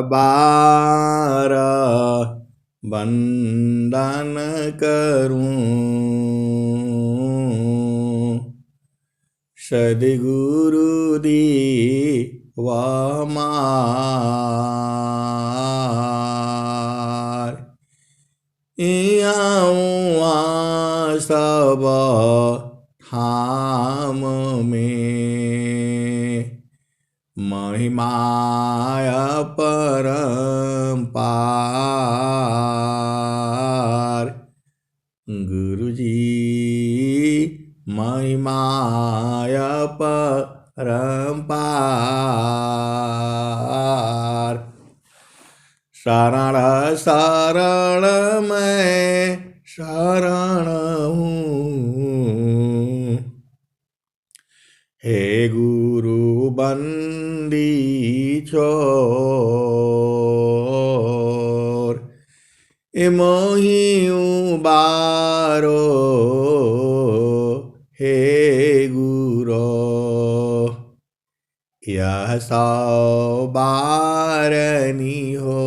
बार वंदन करूं, सद्गुरु दीवा मार। इयाऊँ सब धाम में महिमाय परम्पार। गुरुजी महिमाय परम्पार। शरण शरण मैं शरण हूँ, हे गुरु बंदी छोर। मोहि उबारो हे गुरो, यह सौ बारनी हो।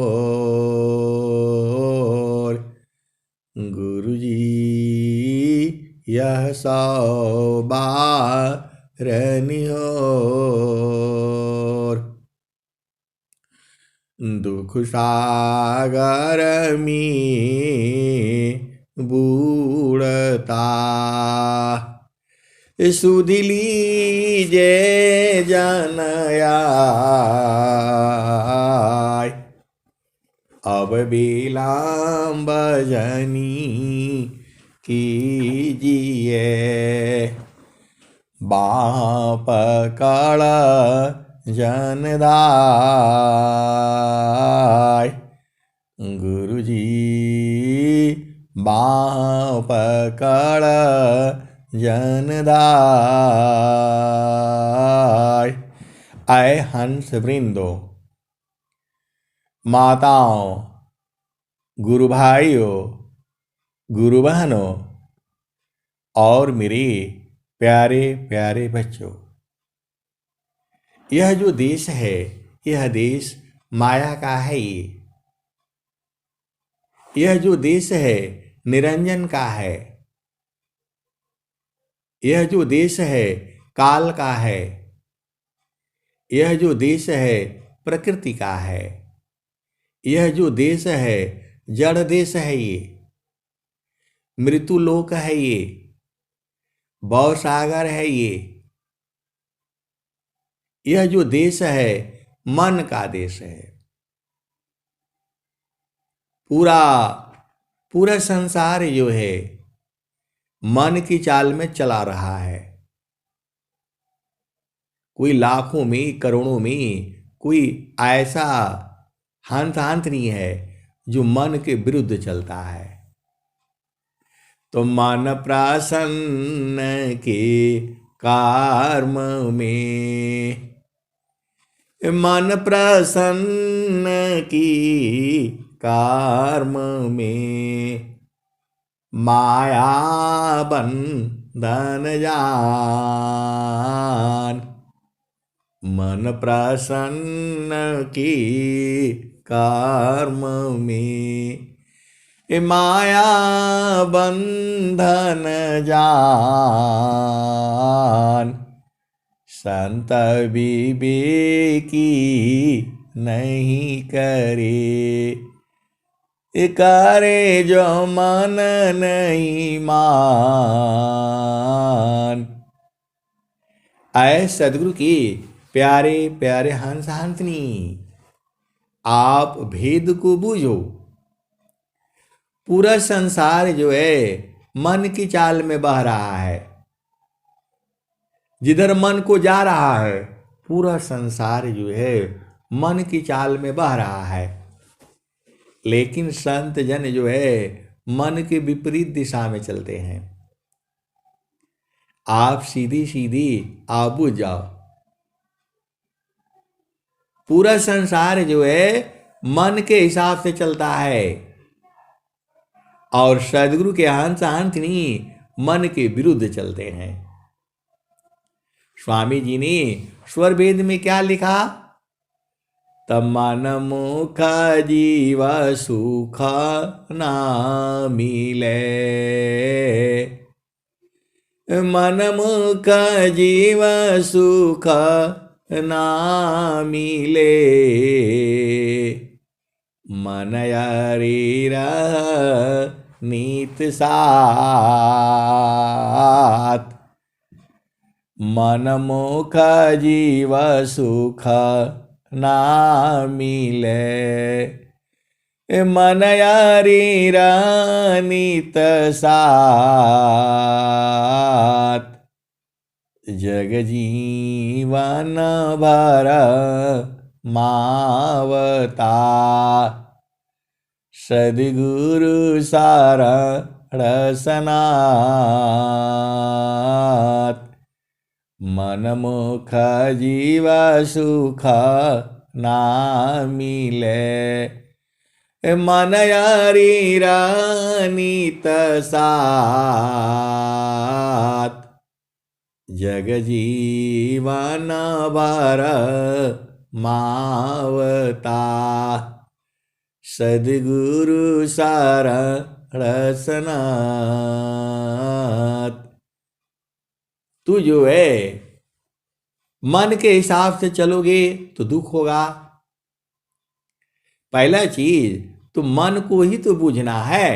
गुरुजी यह सौ बारनी हो। दुख सागर में बूढ़ता, सुधि लीजे जनया। अब विलम्ब जनी कीजिए, बाँह पकड़ जनदाय। गुरुजी बाँह पकड़ जनदाय। आए हंस वृंदो, माताओं, गुरु भाइयों, गुरु बहनों और मेरे प्यारे प्यारे बच्चों, यह जो देश है, यह देश माया का है। यह जो देश है निरंजन का है। यह जो देश है काल का है। यह जो देश है प्रकृति का है। यह जो देश है जड़ देश है। ये मृत्यु लोक है। ये भव सागर है। यह जो देश है मन का देश है। पूरा संसार जो है मन की चाल में चला रहा है। कोई लाखों में करोड़ों में कोई ऐसा हंत नहीं है जो मन के विरुद्ध चलता है। तो मन प्रसन्न के कर्म में, मन प्रसन्न की कर्म में, माया बंधन जान। मन प्रसन्न की कर्म में, माया बंधन जान। संत विवेकी नहीं करे जो मन नहीं मान। आए सदगुरु की प्यारे प्यारे हंस हंसनी, आप भेद को बूझो। पूरा संसार जो है मन की चाल में बह रहा है। जिधर मन को जा रहा है पूरा संसार जो है मन की चाल में बह रहा है। लेकिन संत जन जो है मन के विपरीत दिशा में चलते हैं। आप सीधी सीधी आप बुझ जाओ। पूरा संसार जो है मन के हिसाब से चलता है और सदगुरु के हंस हंसनी मन के विरुद्ध चलते हैं। स्वामी जी ने स्वर वेद में क्या लिखा? तब मन मुख जीव सुख ना मिले। मन मुख जीव सुख ना मिले। मन शरीर नित साथ। मन मुख जीव सुख ना मिले। मन शरीर नित साथ। जग जीवन भर मावता। सद्गुरु शरण सनाथ। मन मुख जीव सुख ना मिले। मन शरीर नित साथ। जग जीवन भर मावता। सद्गुरु शरण सनाथ। तू जो है मन के हिसाब से चलोगे तो दुख होगा। पहला चीज तो मन को ही तो बूझना है।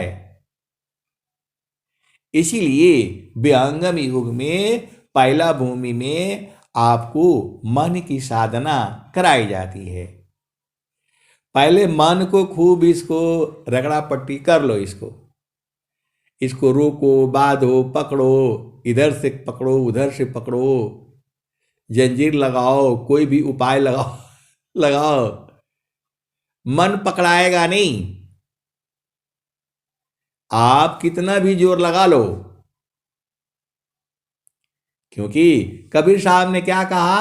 इसीलिए विहंगम युग में पहला भूमि में आपको मन की साधना कराई जाती है। पहले मन को खूब इसको रगड़ा पट्टी कर लो। इसको रोको, बांधो, पकड़ो, इधर से पकड़ो, उधर से पकड़ो, जंजीर लगाओ, कोई भी उपाय लगाओ, मन पकड़ाएगा नहीं। आप कितना भी जोर लगा लो, क्योंकि कबीर साहब ने क्या कहा,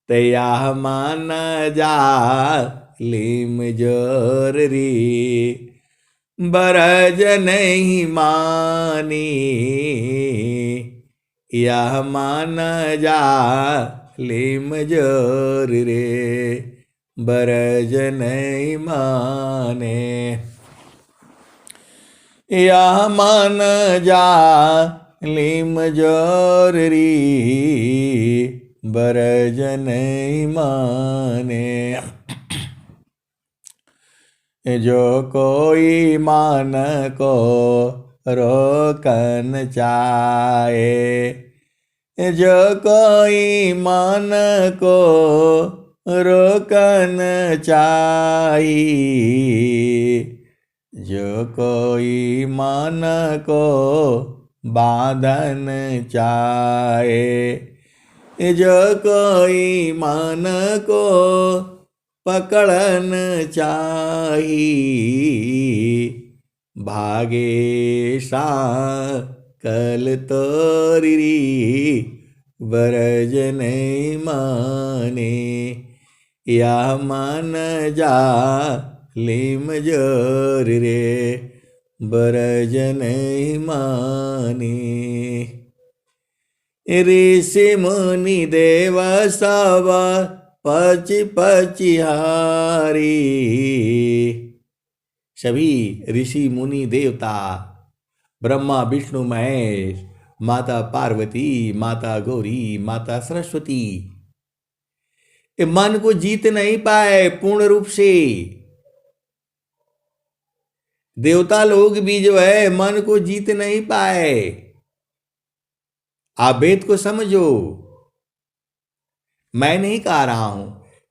तया मान जा लिम जोर री, बरज नहीं मानी। यह मान जा लिम जोर रे, बरज नहीं माने। यह मान जा लिम जोर री, बरज नहीं माने। जो कोई मान को रोकन चाहे, जो कोई मान को रोकन चाही, जो कोई मान को बांधन चाहे, जो कोई मान को पकड़न चाही, भागे कल तोरी, बरज नहीं माने। या मान जा लिम जोर रे, बरज नहीं माने। ऋषि मुनि देव सब पची पचिहारी। सभी ऋषि मुनि देवता, ब्रह्मा विष्णु महेश, माता पार्वती, माता गौरी, माता सरस्वती, मन को जीत नहीं पाए पूर्ण रूप से। देवता लोग भी जो है मन को जीत नहीं पाए। आप वेद को समझो, मैं नहीं कह रहा हूं,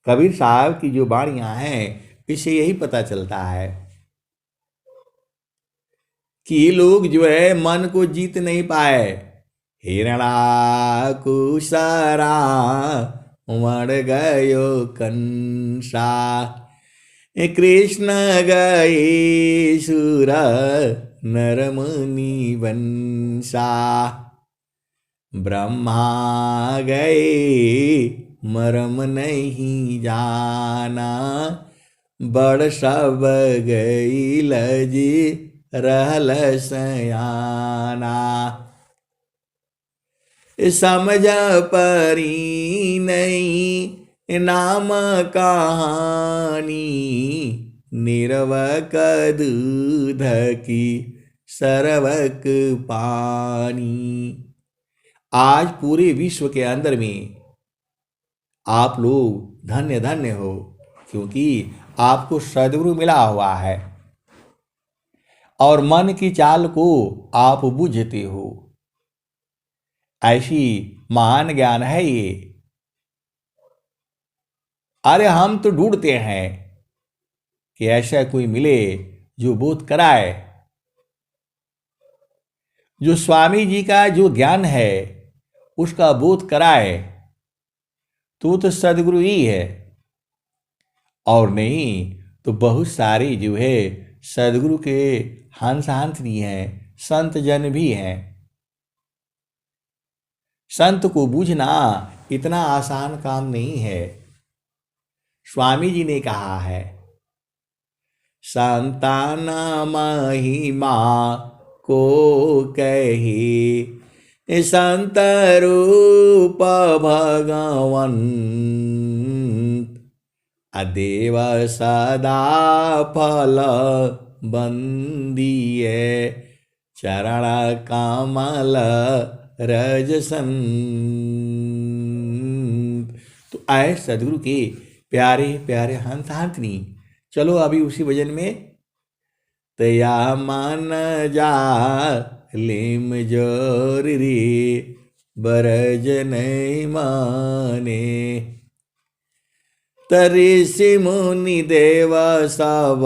कबीर साहब की जो वाणियां हैं इससे यही पता चलता है कि लोग जो है मन को जीत नहीं पाए। हिरणाकुशरा उमड़ गयो कंसा, कृष्ण गए सुर नर मुनि वंशा। ब्रह्मा गए मरम नहीं जाना, बड़ सब गई लजी रहल सयाना। समझ परी नहीं नाम कहानी, निरवक दूध की सरवक पानी। आज पूरे विश्व के अंदर में आप लोग धन्य धन्य हो, क्योंकि आपको सद्गुरु मिला हुआ है और मन की चाल को आप बुझते हो। ऐसी महान ज्ञान है ये। अरे हम तो ढूंढते हैं कि ऐसा कोई मिले जो बोध कराए। जो स्वामी जी का जो ज्ञान है उसका बोध कराए तो सदगुरु ही है, और नहीं तो बहुत सारे जो है सदगुरु के हंस हंसनी हैं, संत जन भी हैं। संत को बूझना इतना आसान काम नहीं है। स्वामी जी ने कहा है, संतान महिमा को कही, संत रूप भगवन, अदेव सदा फल बंदिए, चरण कमल रजसन। तो आए सदगुरु के प्यारे प्यारे हंस हंसनी। चलो अभी उसी भजन में, तया मन जा लिम जोर रे, बरज नहीं माने, तऋषि मुनि देव सब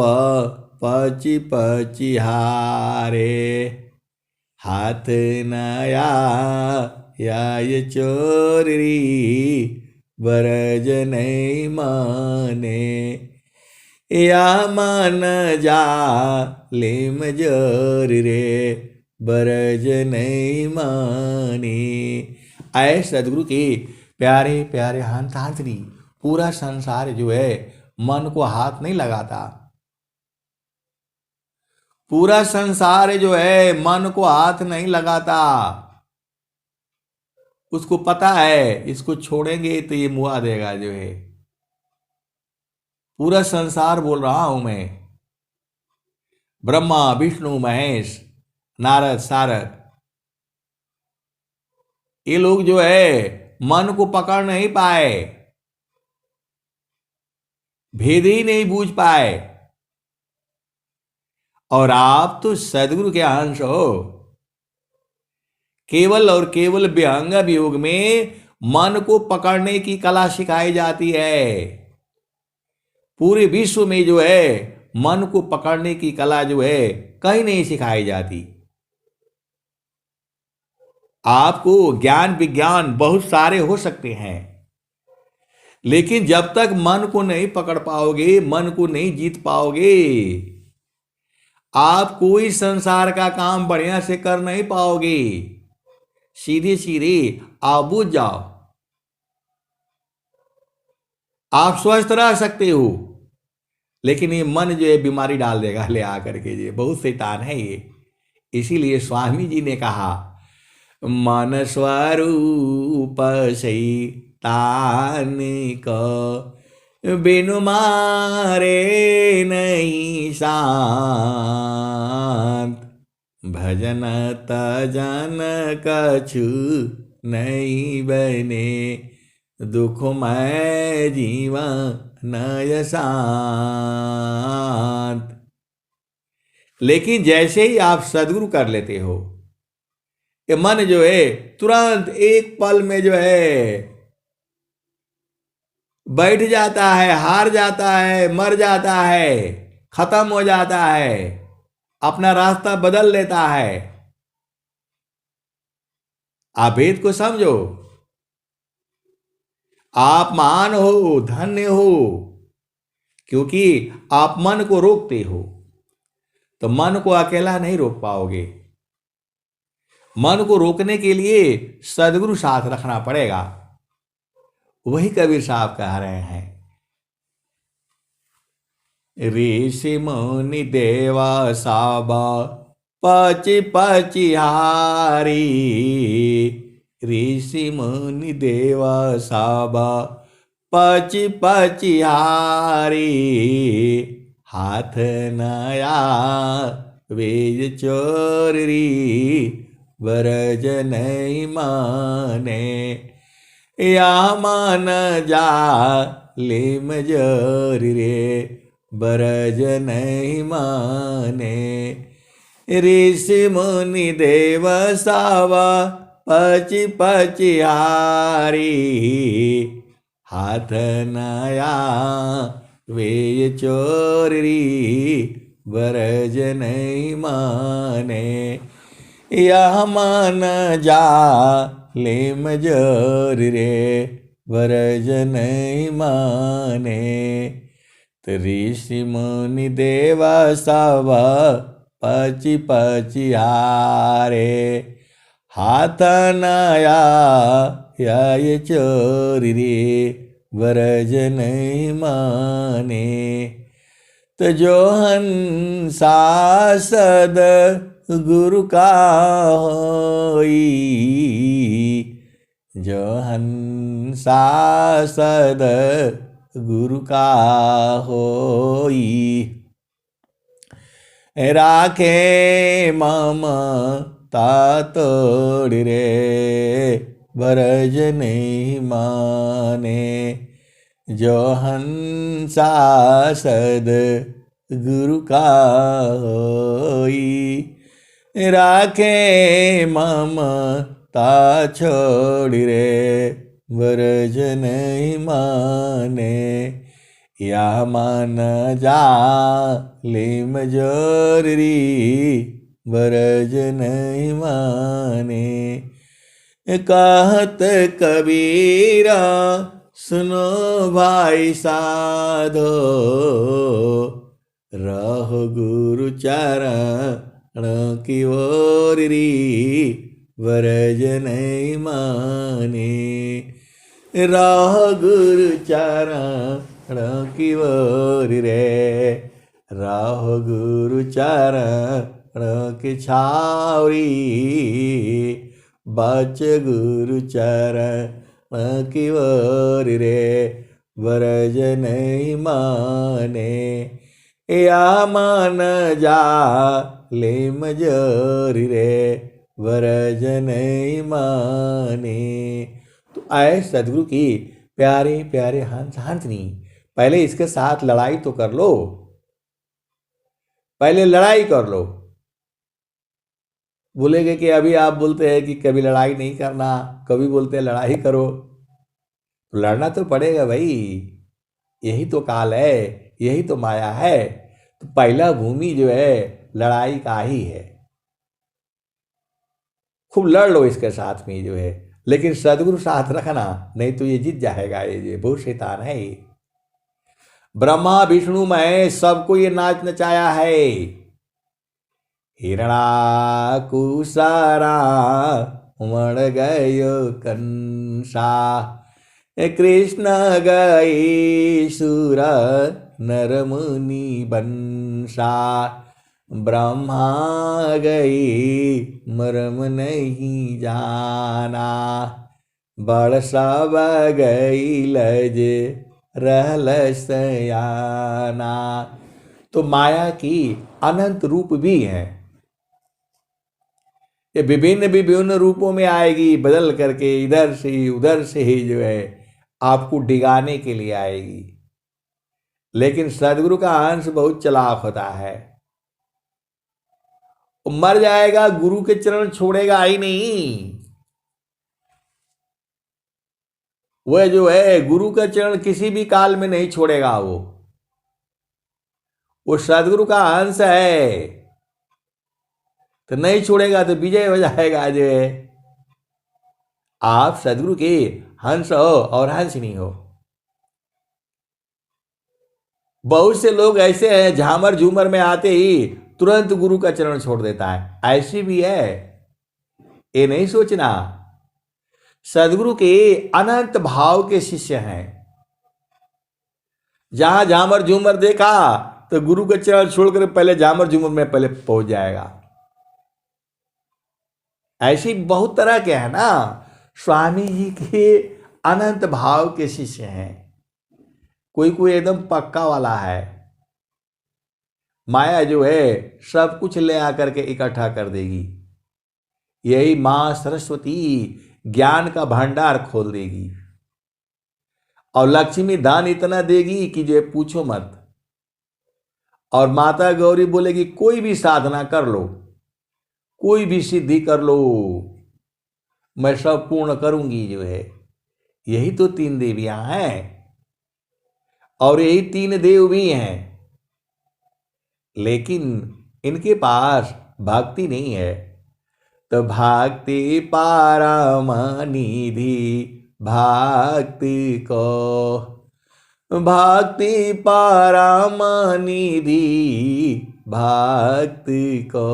पची पची हारे, हाथ नया या चोरी, बरज नहीं माने, या मन जा लिम जोर रे, बरज नहीं माने। आए सदगुरु के प्यारे प्यारे हंस हंसनी। पूरा संसार जो है मन को हाथ नहीं लगाता। पूरा संसार जो है मन को हाथ नहीं लगाता। उसको पता है इसको छोड़ेंगे तो ये मुआ देगा जो है। पूरा संसार बोल रहा हूं मैं, ब्रह्मा विष्णु महेश नारद सारद, ये लोग जो है मन को पकड़ नहीं पाए, भेद ही नहीं बूझ पाए। और आप तो सदगुरु के अंश हो। केवल और केवल विहंग वियोग में मन को पकड़ने की कला सिखाई जाती है। पूरे विश्व में जो है मन को पकड़ने की कला जो है कहीं नहीं सिखाई जाती। आपको ज्ञान विज्ञान बहुत सारे हो सकते हैं, लेकिन जब तक मन को नहीं पकड़ पाओगे, मन को नहीं जीत पाओगे, आप कोई संसार का काम बढ़िया से कर नहीं पाओगे। सीधे सीधे आप बुझ जाओ। आप स्वस्थ रह सकते हो, लेकिन ये मन जो है बीमारी डाल देगा ले आकर के। ये बहुत शैतान है ये। इसीलिए स्वामी जी ने कहा, मन स्वरूप शैतान को, बिनु मारे नहीं शांत, भजन तजन कछु नहीं बने, दुखमय जीवन नय शांत। लेकिन जैसे ही आप सद्गुरु कर लेते हो, ये मन जो है तुरंत एक पल में जो है बैठ जाता है, हार जाता है, मर जाता है, खत्म हो जाता है, अपना रास्ता बदल लेता है। आप भेद को समझो। आप महान हो, धन्य हो, क्योंकि आप मन को रोकते हो। तो मन को अकेला नहीं रोक पाओगे। मन को रोकने के लिए सद्गुरु साथ रखना पड़ेगा। वही कबीर साहब कह रहे हैं, ऋषि मुनि देवा साबा पची पची हारी, ऋषि मुनि देवा साबा पची पचिहारी हाथ नया वेज चोरी बरज नहीं माने या मान जा लेम जोरी रे बरज नहीं माने ऋषि मुनि देव सावा पची पचिहारी हाथ नया वे चोरी बरज नहीं माने यह मान जा लेम जोरी रे बरज नहीं माने ऋषि मुनि देवा सब पची पचिहारे हाथ नया ये चोरी रे बरज नहीं माने तो जो हंसा सद गुरु का होई जो हंसा सद गुरु का होई राखे ममता तोड़ रे बरज नहीं माने जो हंसा सद गुरु का होई राखे ममता छोड़ रे बरज नहीं माने या मान जा लेम जोरी बरज नहीं माने कहत कबीरा सुनो भाई साधो रहो गुरु चरण की ओर री बरज नहीं माने रहो गुरु चरण की ओर रे रहो गुरु चरण की छावरी बच गुरु चरण की ओर रे बरज नहीं माने या मान जा लेम जोरी रे बरज नहीं माने। तो आए सदगुरु की प्यारे प्यारे हंस हंसनी पहले इसके साथ लड़ाई तो कर लो, पहले लड़ाई कर लो। बोलेंगे कि अभी आप बोलते हैं कि कभी लड़ाई नहीं करना, कभी बोलते हैं लड़ाई करो, तो लड़ना तो पड़ेगा भाई, यही तो काल है, यही तो माया है। तो पहला भूमि जो है लड़ाई का ही है। खूब लड़ लो इसके साथ में जो है, लेकिन सदगुरु साथ रखना, नहीं तो ये जीत जाएगा। ये बहुत शैतान है। ये ब्रह्मा विष्णु महेश सबको ये नाच नचाया है। हिरणाकुसारा उमड़ गयो कंसा कृष्ण गई सुर नर मुनि बंसा ब्रह्मा गई मर्म नहीं जाना बड़ सब गई लज रहल सयाना। तो माया की अनंत रूप भी है, ये विभिन्न विभिन्न रूपों में आएगी, बदल करके इधर से ही उधर से ही जो है आपको डिगाने के लिए आएगी। लेकिन सदगुरु का अंश बहुत चालाक होता है, वो मर जाएगा गुरु के चरण छोड़ेगा ही नहीं। वह जो है गुरु का चरण किसी भी काल में नहीं छोड़ेगा। वो सदगुरु का अंश है, तो नहीं छोड़ेगा तो विजय हो जाएगा। जो है आप सदगुरु के हंस हो और हंसनी हो। बहुत से लोग ऐसे हैं झामर झूमर में आते ही तुरंत गुरु का चरण छोड़ देता है, ऐसी भी है। ये नहीं सोचना, सदगुरु के अनंत भाव के शिष्य हैं। जहां झामर झूमर देखा तो गुरु का चरण छोड़कर पहले झामर झूमर में पहले पहुंच जाएगा। ऐसी बहुत तरह के है ना। स्वामी जी के अनंत भाव के शिष्य हैं। कोई कोई एकदम पक्का वाला है। माया जो है सब कुछ ले आकर के इकट्ठा कर देगी। यही मां सरस्वती ज्ञान का भंडार खोल देगी और लक्ष्मी दान इतना देगी कि जो पूछो मत। और माता गौरी बोलेगी कोई भी साधना कर लो, कोई भी सिद्धि कर लो, मैं सब पूर्ण करूंगी जो है। यही तो तीन देवियां हैं और यही तीन देव भी हैं, लेकिन इनके पास भक्ति नहीं है। तो भक्ति परम निधि भक्ति को, भक्ति परम निधि भक्ति को,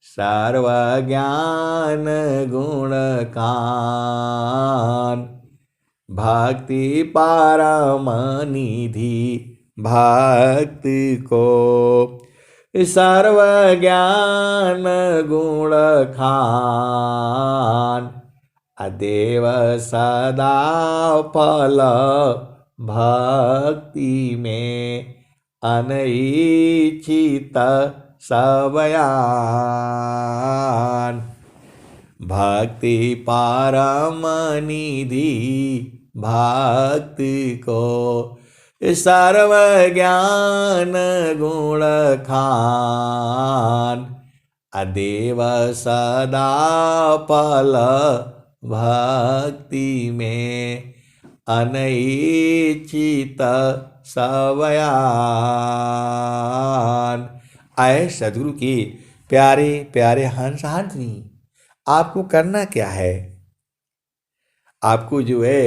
सर्व ज्ञान गुण कान। भक्ति परम निधि भक्ति को, सर्व ज्ञान गुण खान। अदेव सदा फल भक्ति में, अनैच्छित सबयान। भक्ति परम निधि भक्ति को, सर्व ज्ञान गुण खान। अदेव सदा फल भक्ति में, अनैच्छित सबयान। आए सदगुरु के प्यारे प्यारे हंस हाथनी, आपको करना क्या है? आपको जो है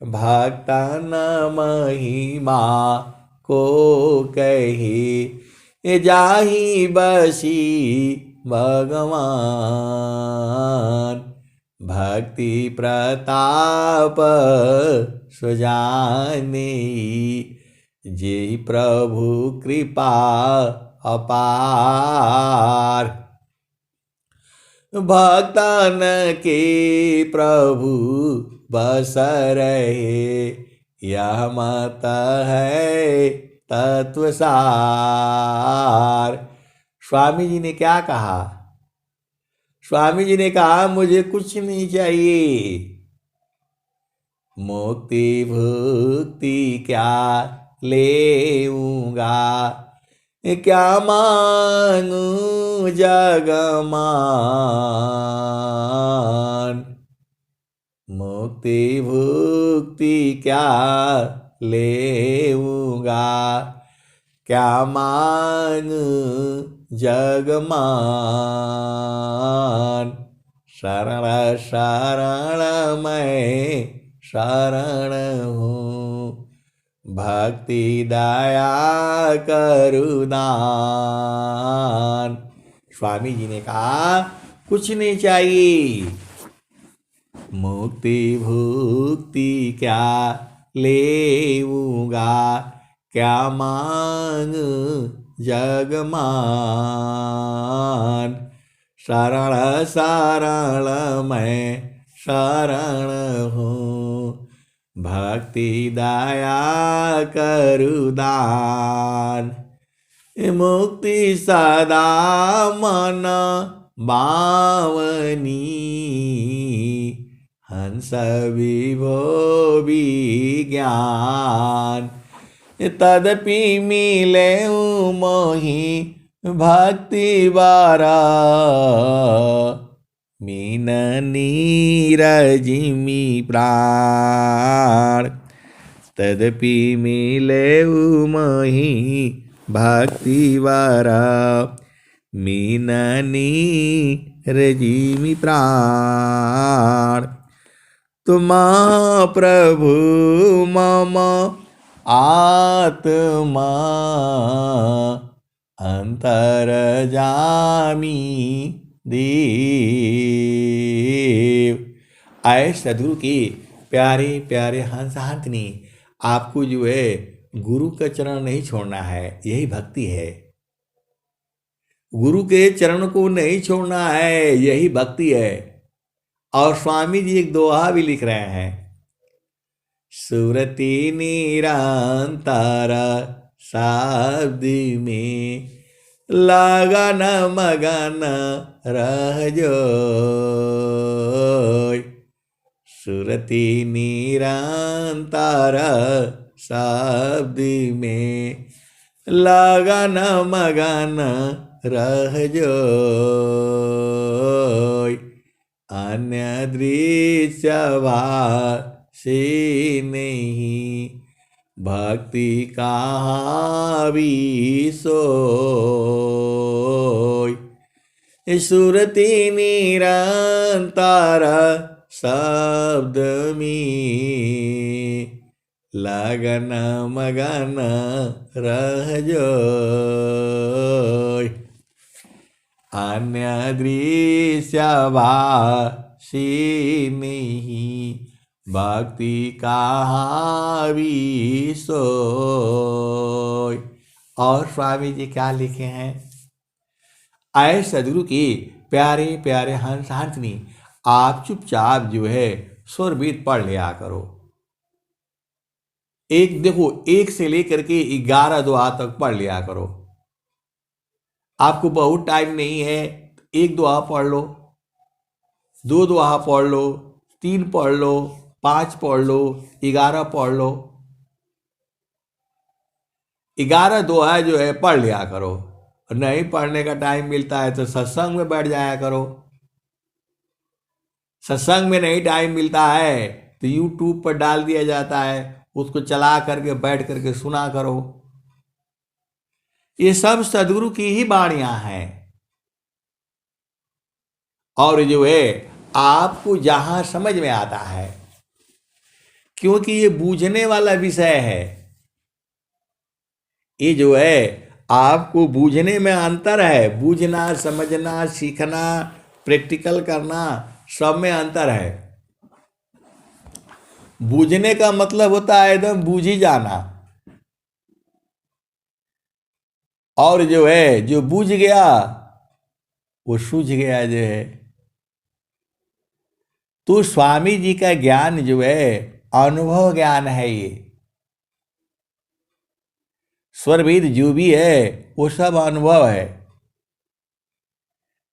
भक्तन महिमा को कही जाहि बसी भगवान। भक्ति प्रताप सुजाने, जे प्रभु कृपा अपार। भक्तन के प्रभु बस रहे, यह मत है तत्वसार। स्वामी जी ने क्या कहा? स्वामी जी ने कहा मुझे कुछ नहीं चाहिए, मुक्ति भुक्ति क्या लेऊंगा, क्या मांगू जगमान। मुक्ति भुक्ति क्या लेऊंगा, क्या मांगू जगमान। शरण शरण मैं शरण हूँ, भक्ति दया करुदान। स्वामी जी ने कहा कुछ नहीं चाहिए, मुक्ति भुक्ति क्या लेऊंगा, क्या मांग जगमान। शरण शरण मैं शरण हूँ, भक्ति दया करुदान। मुक्ति सदा मन बावनी, हंस विभो विज्ञान। तदपि मिले मोहि भक्ति बारा, मीन नीरजिमि प्राण। तदपि मिले मोहि भक्ति बारा, मीन नीरजिमि प्राण। तुम प्रभु मम आत्मा, अंतरजामी देव। आए सदगुरु के प्यारे प्यारे हंस हाथनी, आपको जो है गुरु का चरण नहीं छोड़ना है, यही भक्ति है। गुरु के चरण को नहीं छोड़ना है, यही भक्ति है। और स्वामी जी एक दोहा भी लिख रहे हैं, सुरति निरंतर शब्द में लगन मगन रह जोय। सुरति निरंतर शब्द में लगन मगन रह जोय। अन्य दृश्य भाषी नहीं भक्ति कहाँ भी सोय। सुरति निरंतर शब्द में लगन मगन रह जोय। अन्य दृश्य भाषी नहीं भक्ति कहाँ भी सोय। और स्वामी जी क्या लिखे हैं? आए सदगुरु की प्यारे प्यारे हंस हंसनी, आप चुपचाप जो है स्वरबीत पढ़ लिया करो। एक देखो, 1 से लेकर के 11 दुआ तक पढ़ लिया करो। आपको बहुत टाइम नहीं है, 1 दुआ पढ़ लो, 2 दुआ पढ़ लो, 3 पढ़ लो, 5 पढ़ लो, 11 पढ़ लो। 11 दुआ जो है पढ़ लिया करो। नहीं पढ़ने का टाइम मिलता है तो सत्संग में बैठ जाया करो। सत्संग में नहीं टाइम मिलता है तो यूट्यूब पर डाल दिया जाता है, उसको चला करके बैठ करके सुना करो। ये सब सदगुरु की ही वाणियां हैं। और जो है आपको जहां समझ में आता है, क्योंकि ये बूझने वाला विषय है। ये जो है आपको बूझने में अंतर है, बूझना, समझना, सीखना, प्रैक्टिकल करना, सब में अंतर है। बूझने का मतलब होता है एकदम बूझ ही जाना, और जो है जो बूझ गया वो सूझ गया जो है। तो स्वामी जी का ज्ञान जो है अनुभव ज्ञान है। ये स्वरवेद जो भी है वो सब अनुभव है।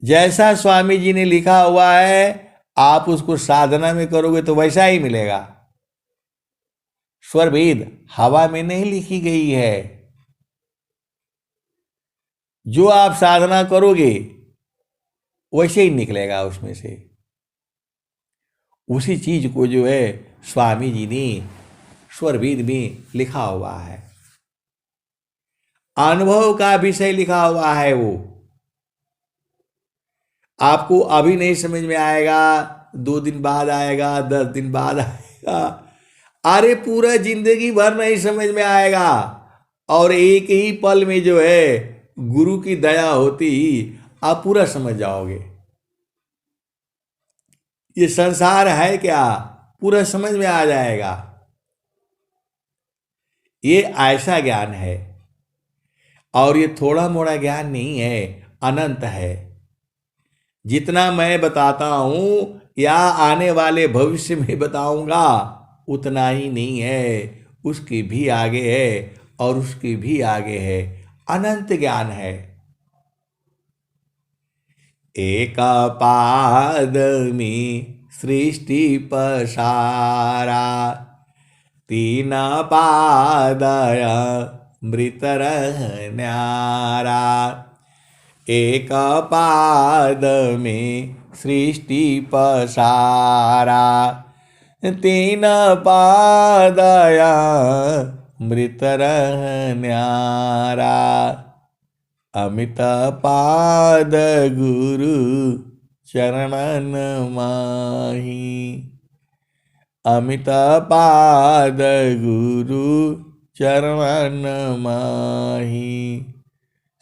जैसा स्वामी जी ने लिखा हुआ है आप उसको साधना में करोगे तो वैसा ही मिलेगा। स्वरवेद हवा में नहीं लिखी गई है। जो आप साधना करोगे वैसे ही निकलेगा उसमें से। उसी चीज को जो है स्वामी जी ने स्वरवेद में लिखा हुआ है। अनुभव का विषय लिखा हुआ है। वो आपको अभी नहीं समझ में आएगा, 2 दिन बाद आएगा, 10 दिन बाद आएगा, अरे पूरा जिंदगी भर नहीं समझ में आएगा। और एक ही पल में जो है गुरु की दया होती ही आप पूरा समझ जाओगे। ये संसार है क्या, पूरा समझ में आ जाएगा। ये ऐसा ज्ञान है। और ये थोड़ा मोड़ा ज्ञान नहीं है, अनंत है। जितना मैं बताता हूं या आने वाले भविष्य में बताऊंगा उतना ही नहीं है, उसके भी आगे है और उसके भी आगे है। अनंत ज्ञान है। एक पाद में सृष्टि पसारा, 3 पादय मृत न्यारा। एक पाद में सृष्टि पसारा, 3 पादया मृत न्यारा। अमित पाद गुरु चरणन माही, अमित पाद गुरु चरणन माही।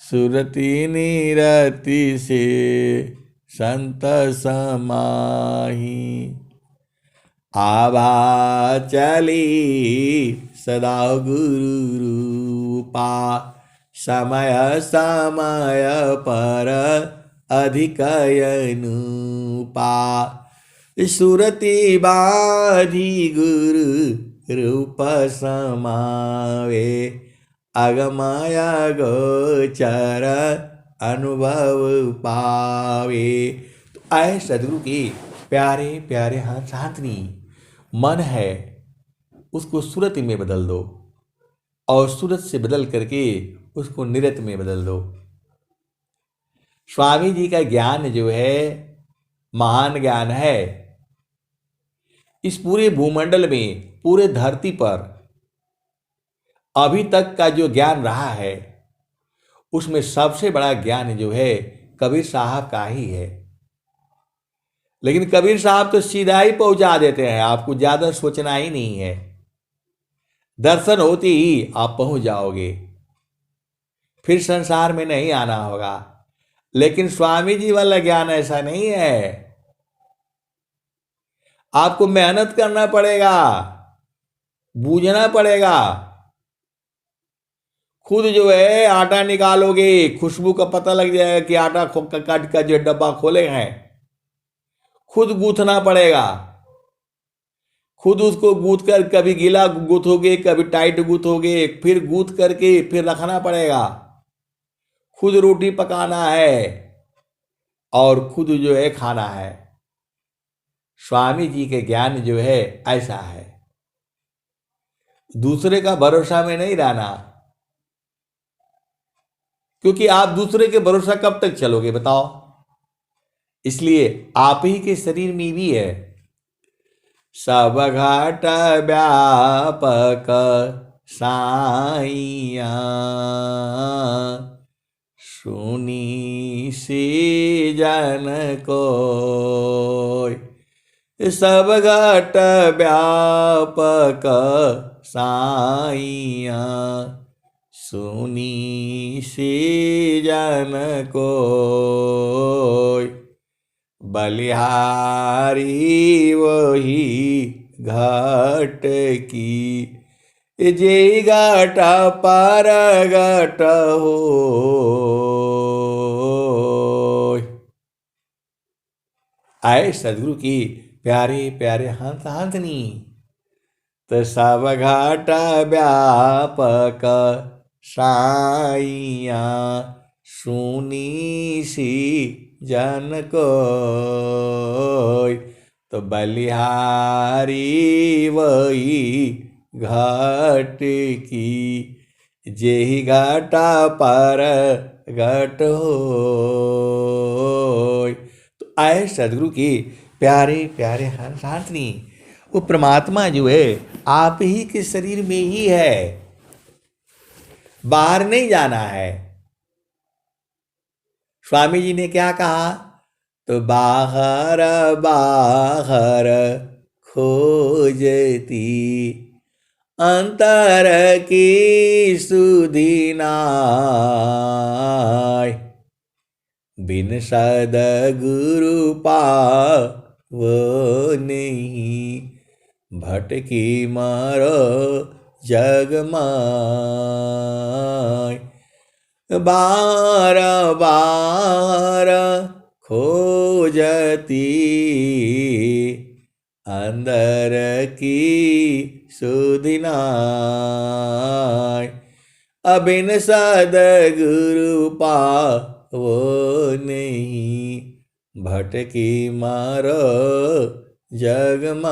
सुरति निरति से संत समाही, आभा चली सदा गुरु रूपा। समय समय पर अधिक अनुपा, सुरति बाधी गुरु रूप समावे, अगमाया गोचर अनुभव पावे। तो आए सदगुरु के प्यारे प्यारे हाथ साथनी, मन है उसको सूरत में बदल दो और सूरत से बदल करके उसको निरत में बदल दो। स्वामी जी का ज्ञान जो है महान ज्ञान है। इस पूरे भूमंडल में, पूरे धरती पर अभी तक का जो ज्ञान रहा है उसमें सबसे बड़ा ज्ञान जो है कबीर साहब का ही है। लेकिन कबीर साहब तो सीधा ही पहुंचा देते हैं, आपको ज्यादा सोचना ही नहीं है, दर्शन होते ही आप पहुंच जाओगे, फिर संसार में नहीं आना होगा। लेकिन स्वामी जी वाला ज्ञान ऐसा नहीं है, आपको मेहनत करना पड़ेगा, बूझना पड़ेगा। खुद जो है आटा निकालोगे, खुशबू का पता लग जाएगा कि आटा काट का जो डब्बा खोले हैं। खुद गूंथना पड़ेगा, खुद उसको गूंथ कर कभी गीला गूंथोगे, कभी टाइट गूंथोगे, फिर गूंथ करके फिर रखना पड़ेगा। खुद रोटी पकाना है और खुद जो है खाना है। स्वामी जी के ज्ञान जो है ऐसा है, दूसरे का भरोसा में नहीं रहना, क्योंकि आप दूसरे के भरोसा कब तक चलोगे बताओ। इसलिए आप ही के शरीर में भी है। सब घाट व्यापक साइया, सुनी से जन को। सब घाट व्यापक साइया, सुनी से जन को। बलिहारी वही घाट की, जे घाट पर घाट हो। आए सदगुरु की प्यारे प्यारे हंस हंसनी। तो सब घाट व्यापक साइया, सुनी सी जन को। तो बलिहारी वही घाट की, जेहि घाटा पर घाट हो। तो आए सदगुरु की प्यारे प्यारे हर साथनी, वो परमात्मा जो है आप ही के शरीर में ही है, बाहर नहीं जाना है। स्वामी जी ने क्या कहा? तो बाहर बाहर खोजती, अंतर की सुधि नाय। बिन सद्गुरु पावो नहीं, भटकी मारो जग माय। बार बार खोजती, अंदर की सुधि नाय। अबिन सद्गुरु पावो नहीं, भटकी मारो जग माय।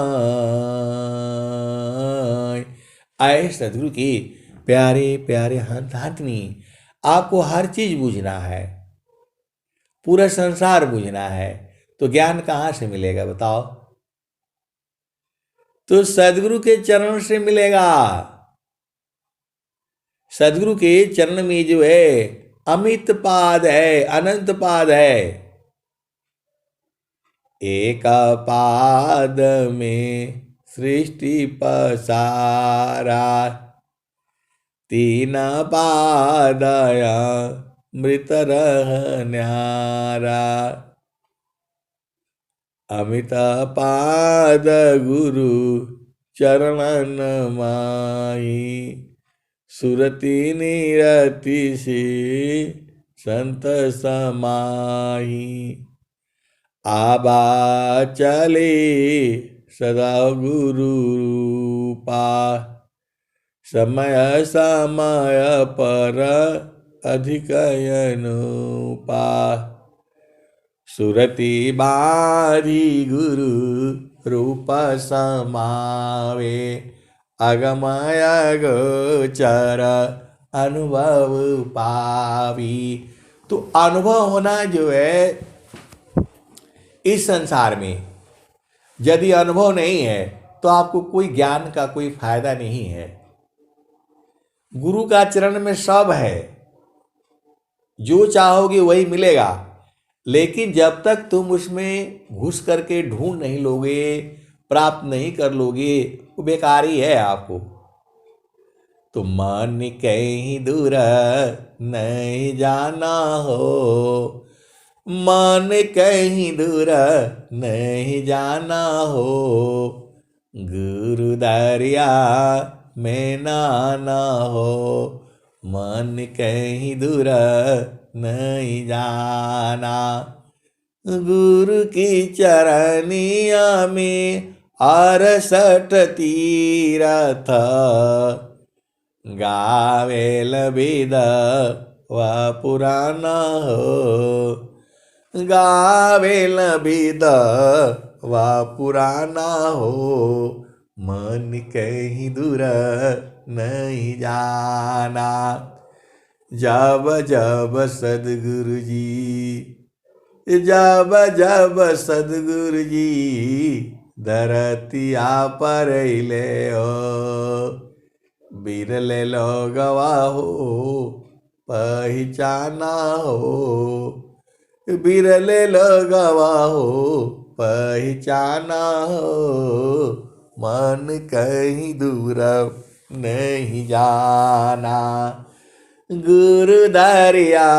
आए सदगुरु की प्यारे प्यारे हंतात्मी, आपको हर चीज बूझना है, पूरा संसार बूझना है, तो ज्ञान कहाँ से मिलेगा बताओ? तो सदगुरु के चरण से मिलेगा। सदगुरु के चरण में जो है अमित पाद है, अनंत पाद है। एक पाद में सृष्टि पसारा, तीन पादया मृत रह न्यारा। अमित पाद गुरु चरणन माही, सुरति निरति से संत समाही। आबा चले सदा गुरु समय समय पर अधिक अनुपा सुरति बारी गुरु रूप समावे अगमय गोचर अनुभव पावी। तो अनुभव होना जो है इस संसार में, यदि अनुभव नहीं है तो आपको कोई ज्ञान का कोई फायदा नहीं है। गुरु का चरण में सब है, जो चाहोगे वही मिलेगा, लेकिन जब तक तुम उसमें घुस करके ढूंढ नहीं लोगे, प्राप्त नहीं कर लोगे, वो बेकार ही है आपको। तो मन कहीं दूर नहीं जाना हो, मन कहीं दूर नहीं जाना हो, गुरु दरिया में नाना हो, मन कहीं दूर नहीं जाना। गुरु की चरनिया में 68 तीरथ गावेल वेद व पुराना हो, गावेल वेद व पुराना हो, मन कहीं दूर नहीं जाना। जब जब सद्गुरु जी, जब जब सद्गुरु जी धरतिया पर ले हो, बिरले लोगवा हो पहचाना हो, बिरले लोगवा हो पहचाना हो, मन कहीं दूर नहीं जाना। गुरु दरिया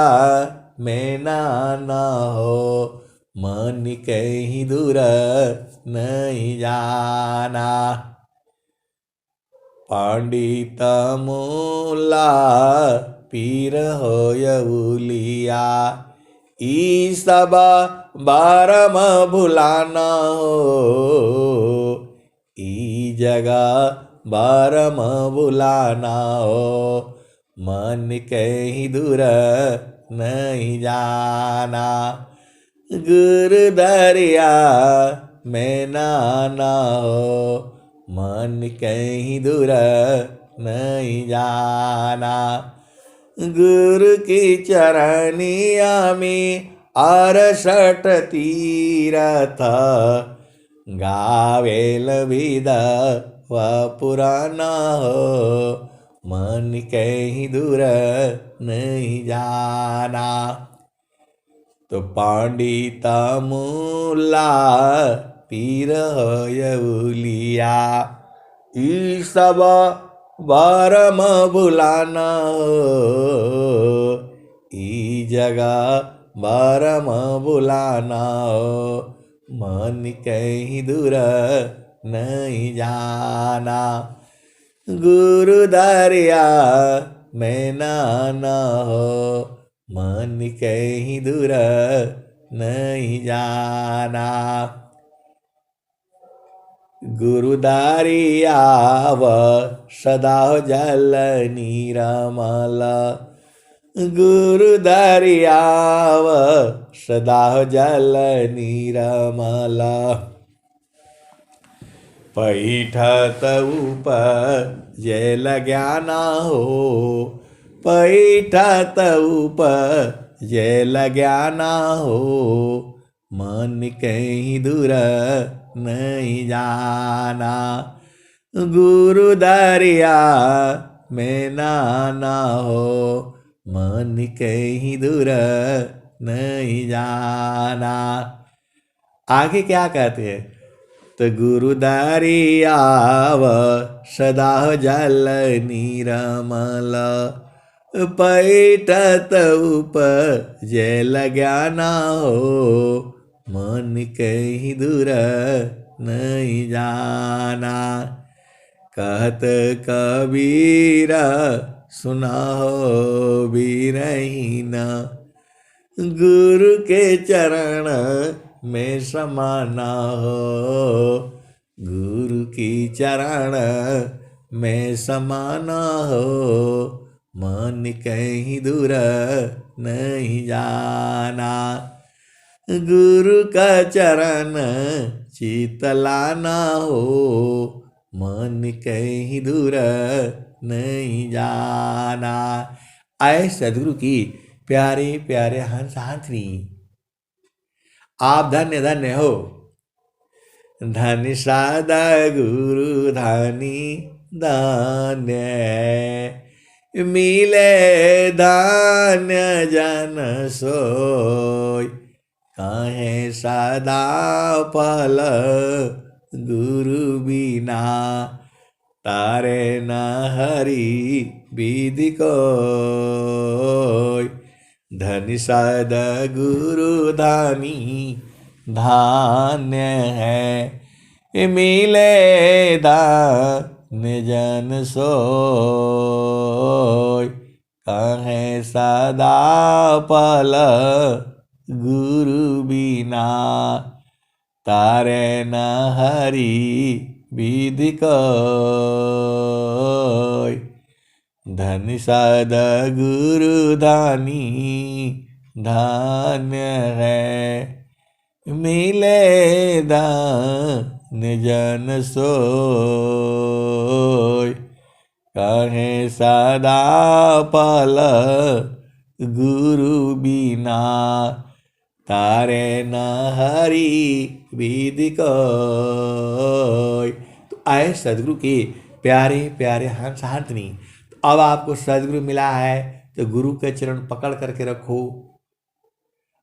में नाना हो, मन कहीं दूर नहीं जाना। पंडित मूला पीर होयउलिया, ई सब बारम भुलाना हो, ई जगह बारम भुलाना हो, मन कहीं दूर नहीं जाना। गुरु दरिया में नाना हो, मन कहीं दूर नहीं जाना। गुरु की चरनिया में 68 तीरथ गावेल वेद व पुराना हो, मन कहीं दूर नहीं जाना। तो पंडित मूला पीर होयउलिया, ई सब बारम भुलाना हो, ई जगह बारम भुलाना हो, मन कहीं दूर नहीं जाना। गुरु दरिया में नाना हो, मन कहीं दूर नहीं जाना। गुरु दरिया व सदा जल निरमल, गुरु दरिया व सदा जल निरमल, पैठत उपजल ज्ञाना हो, पैठत उपजल ज्ञाना हो, मन कहीं दूर नहीं जाना। गुरु दरिया में नाना हो, मन कहीं दूर नहीं जाना। आगे क्या कहते हैं? तो गुरु दरिया व सदा जल निरमल, पैठत उपजल ज्ञाना हो, मन कहीं दूर नहीं जाना। कहत कबीर सुना हो बीरहीन, गुरु के चरण में समाना हो, गुरु की चरण में समाना हो, मन कहीं दूर नहीं जाना। गुरु का चरण चितलाना हो, मन कहीं दूर नहीं जाना। आए सदगुरु की प्यारे प्यारे हंस हाथनी, आप धन्य धन्य हो। धन्य सादा गुरु धानी धान्य है, मिले धान्य जन सोय। काहे सदा पल गुरु बिना, तारे न हरि विधि कोय। धन्य सद गुरु धानी धान्य है, मिले धान्य जन सोय। काहे सदा पल गुरु बिना, तारे न हरि विधि कोय। धन्य सद गुरु धानी धान्य है, मिले धान्य जन सोय। काहे सदा पल गुरु बिना, तारे न हरि विधि कोय। तो आए सदगुरु के प्यारे प्यारे हंस हाथनी, तो अब आपको सदगुरु मिला है तो गुरु के चरण पकड़ करके रखो।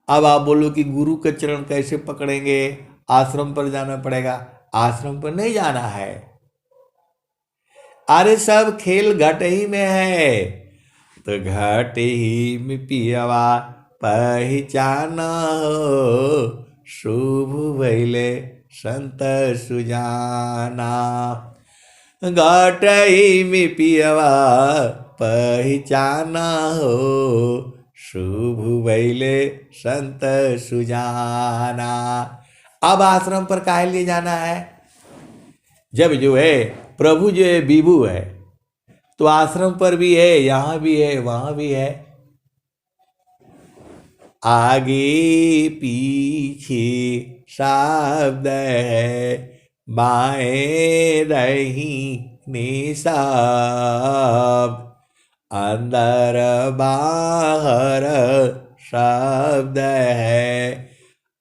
अब आप बोलो कि गुरु के चरण कैसे पकड़ेंगे, आश्रम पर जाना पड़ेगा। आश्रम पर नहीं जाना है, अरे सब खेल घट ही में है। तो घट ही में पियवा पहचाना हो, शुभ भैले संत सुजाना। घट ही में पियवा पहचाना हो, शुभ भैले संत सुजाना। अब आश्रम पर काहे लिए जाना है? जब जो है प्रभु जो है विभु है, तो आश्रम पर भी है, यहाँ भी है, वहाँ भी है। आगे पीछे शब्द है, बाएं दाहिने शब्द, अंदर बाहर शब्द है,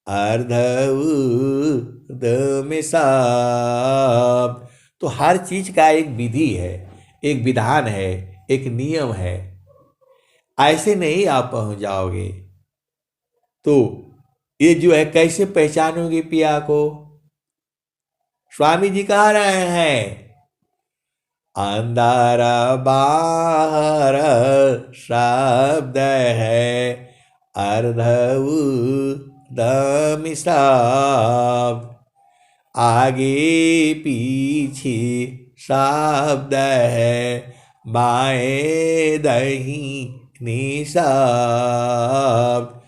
अर्ध ऊर्ध में शब्द। तो हर चीज का एक विधि है, एक विधान है, एक नियम है। ऐसे नहीं आप पहुंच जाओगे। तो ये जो है कैसे पहचानोगे पिया को? स्वामी जी कह रहे हैं, अंदर बाहर शब्द है, अर्ध ऊर्ध्व शब्द, आगे पीछे शब्द है, बाएं दाहिने शब्द,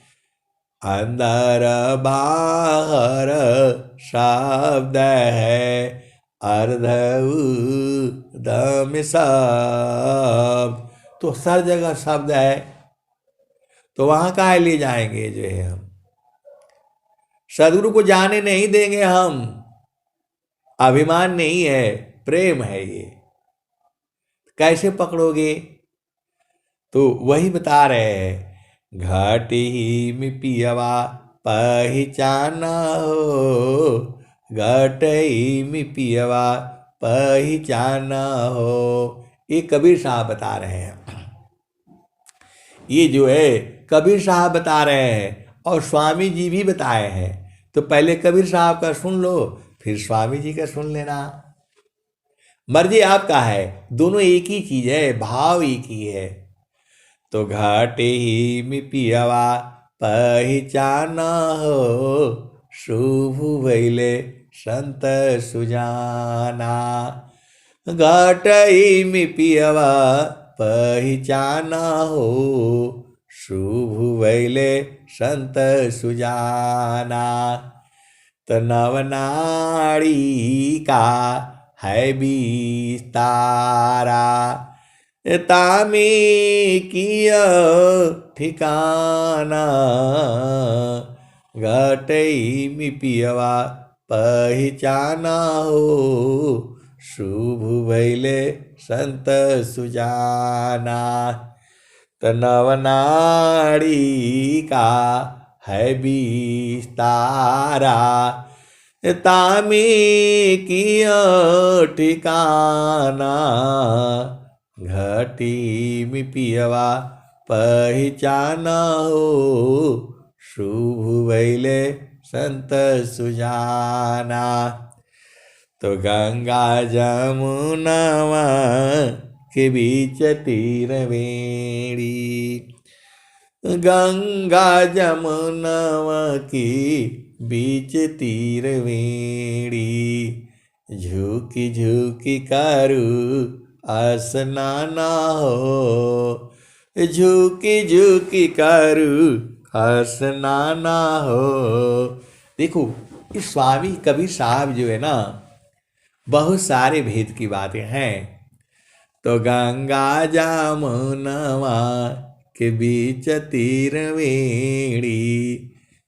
अंदर बाहर शब्द है, अर्ध ऊर्ध्व शब्द। तो हर जगह शब्द है, तो वहां काहे ले जाएंगे जो है हम? सदगुरु को जाने नहीं देंगे हम। अभिमान नहीं है, प्रेम है ये। कैसे पकड़ोगे? तो वही बता रहे हैं, घाट ही में पियवा पहचाना हो, घाट ही में पियवा पहचाना हो। ये कबीर साहब बता रहे हैं। ये जो है कबीर साहब बता रहे हैं और स्वामी जी भी बताए हैं। तो पहले कबीर साहब का सुन लो, फिर स्वामी जी का सुन लेना। मर्जी आपका है, दोनों एक ही चीज है, भाव एक ही है। तो घाट ही में पियवा पहचाना हो, शुभ भैले संत सुजाना। घाट ही में पियवा पहचाना हो, शुभ भैले संत सुजाना। तो नवनाड़ी का है विस्तारा, तामे किया ठिकाना, घटई में पियवा पहचाना हो, शुभ भैले संत सुजाना। तो नवनाड़ी का है विस्तारा, तामे किया ठिकाना, घटी में पियवा पहचाना हो, शुभ भैले संत सुजाना। तो गंगा जमुनावा के बीच तीरवेणी, गंगा जमुनावा की बीच तीरवेणी, झुकी झुकी करू स्नाना हो, झुकी झुकी करू स्नाना हो। देखो इस स्वामी कबीर साहब जो है ना, बहुत सारे भेद की बातें हैं। तो गंगा जमुनवा के बीच तीरवेणी,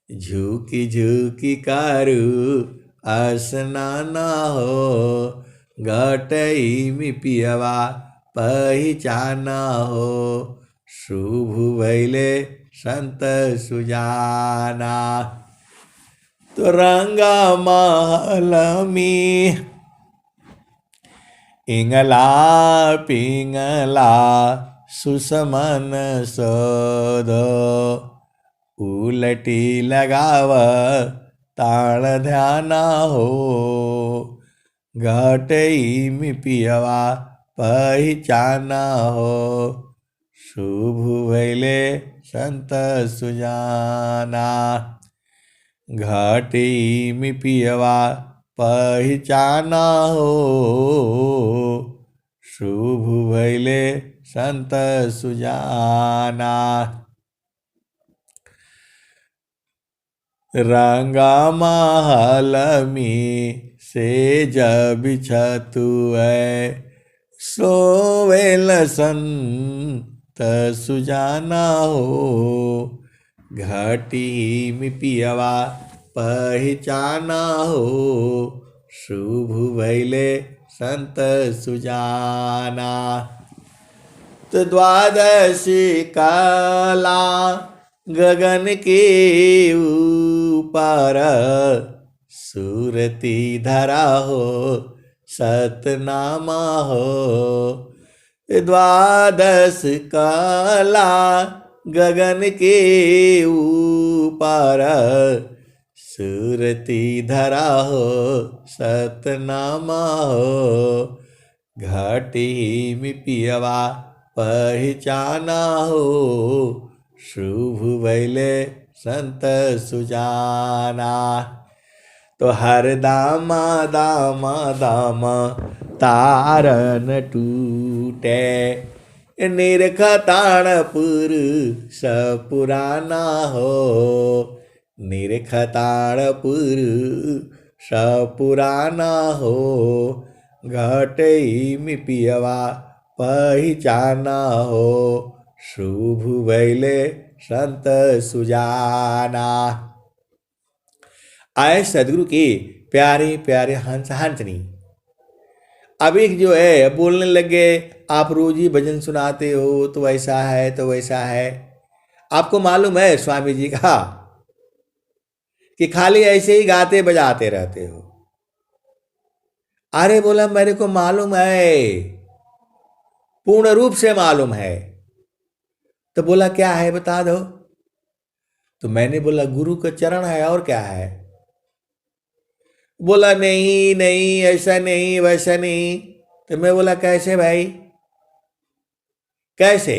झुकी झुकी करू स्नाना हो, घटई में पियवा पहचाना हो, शुभ भैले संत सुजाना। तो रंगा महल में इंगला पिंगला सुसमन सोध, उलटी लगाव ताण ध्याना हो, घटई में पियवा पहचाना हो, शुभ भैले संत सुजाना। घटी में पियवा पहचाना हो, शुभ भैले संत सुजाना। रंगा महल में से जब बिछतु है, सोवेल संत सुजाना हो, घटी में पियवा पहचाना हो, शुभ भैले संत सुजाना। तो द्वादशी कला गगन के ऊपर, सूरती धरा हो सतनामा हो, द्वादश कला गगन के ऊपर, सूरती धरा हो सतनामा हो, घटी में पियवा पहचाना हो, शुभ भैले संत सुजाना। तो हर दामा दामा दामा तारन टूटे, निरखताणपुर सपुराना हो, निरखताणपुर सपुराना हो, घटई में पियवा पहचाना हो, शुभ भैले संत सुजाना। आए सदगुरु के प्यारे प्यारे हंस हंसनी। अब एक जो है बोलने लगे, आप रोज ही भजन सुनाते हो तो वैसा है तो वैसा है। आपको मालूम है स्वामी जी का कि खाली ऐसे ही गाते बजाते रहते हो। अरे बोला मेरे को मालूम है, पूर्ण रूप से मालूम है। तो बोला क्या है बता दो। तो मैंने बोला गुरु का चरण है, और क्या है। बोला नहीं नहीं ऐसा नहीं वैसा नहीं। तो मैं बोला कैसे भाई, कैसे।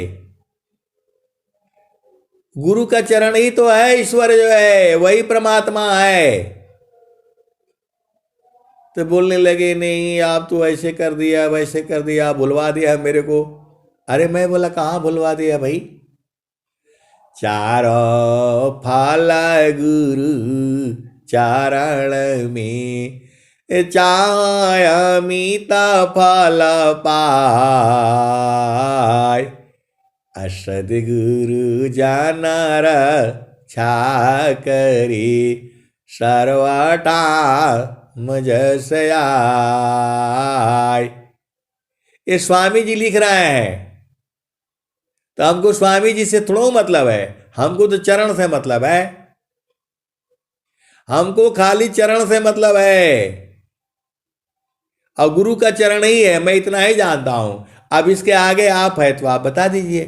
गुरु का चरण ही तो है, ईश्वर जो है वही परमात्मा है। तो बोलने लगे नहीं आप तो ऐसे कर दिया वैसे कर दिया, भुलवा दिया मेरे को। अरे मैं बोला कहाँ भुलवा दिया भाई। चारों फल गुरु चरण में, चाय अमित फल पाय, सद्गुरु जन रक्षा करी, सर्वटा मजस आय। ये स्वामी जी लिख रहे हैं। तो हमको स्वामी जी से थोड़ा मतलब है, हमको तो चरण से मतलब है, हमको खाली चरण से मतलब है, और गुरु का चरण ही है, मैं इतना ही जानता हूं। अब इसके आगे आप है तो आप बता दीजिए।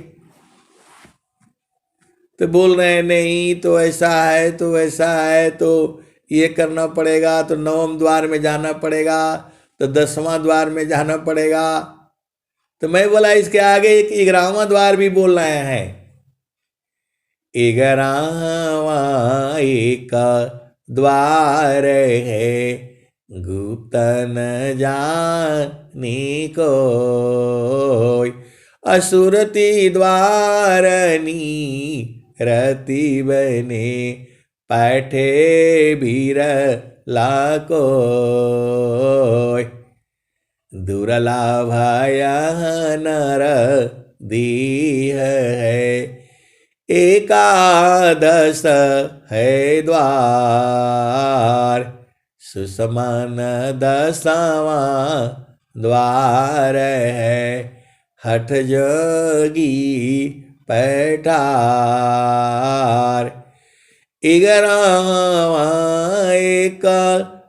तो बोल रहे हैं नहीं तो ऐसा है, तो वैसा है, तो ये करना पड़ेगा, तो 9वें द्वार में जाना पड़ेगा, तो 10वां द्वार में जाना पड़ेगा। तो मैं बोला इसके आगे एक 11वां द्वार भी बोल रहे हैं। 11वां एक द्वार है, गुप्त न जाने कोय, असुरति द्वारनी रति बने, पाठे बीर लाकोय, दुर्लभ नर दीह है, एकादश है द्वार, सुसमान 10वां द्वार है, हठ जोगी पैठार, 11वां एक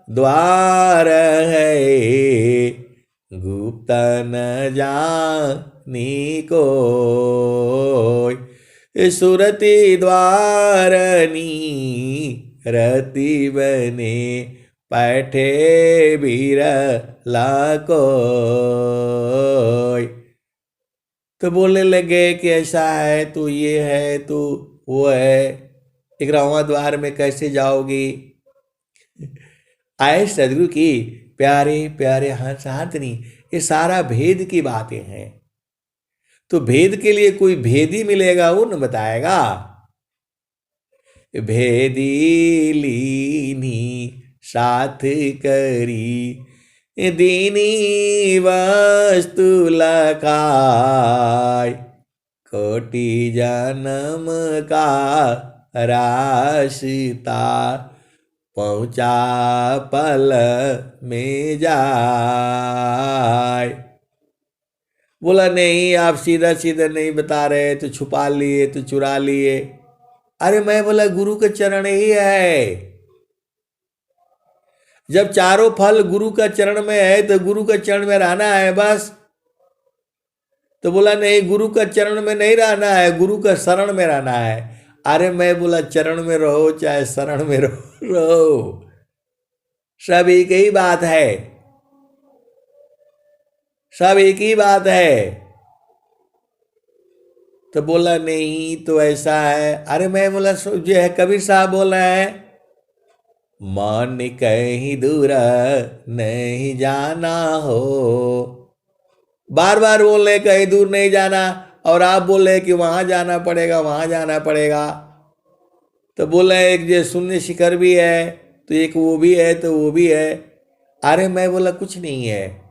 द्वार है, गुप्त न जानी कोय, सुरति द्वारनी रति बने, पाठे बीर लाकोय। तो बोलने लगे कि ऐसा है, तो ये है, तो वो है, 11वां द्वार में कैसे जाओगी। आए सदगुरु की प्यारे प्यारे हंसातनी, ये सारा भेद की बातें हैं। तो भेद के लिए कोई भेदी मिलेगा, वो न बताएगा। भेदी लीनी साथ करी, दीनी वस्तु लखाय, कोटि जन्म का रास्ता, पहुँचा पल में जाए। बोला नहीं, आप सीधा सीधा नहीं बता रहे, तो छुपा लिए, तो चुरा लिए। अरे मैं बोला गुरु के चरण ही है। जब चारों फल गुरु का चरण में है, तो गुरु के चरण में रहना है बस। तो बोला नहीं, गुरु का चरण में नहीं रहना है, गुरु का शरण में रहना है। अरे मैं बोला चरण में रहो चाहे शरण में रहो, सब एक ही बात है, सब एक ही बात है। तो बोला नहीं तो ऐसा है। अरे मैं बोला जो है कबीर साहब बोल रहे हैं, मन कहीं दूर नहीं जाना हो। बार बार बोल रहे कहीं दूर नहीं जाना, और आप बोल रहे कि वहां जाना पड़ेगा, वहां जाना पड़ेगा। तो बोल रहे एक जो शून्य शिखर भी है, तो एक वो भी है, तो वो भी है। अरे मैं बोला कुछ नहीं है,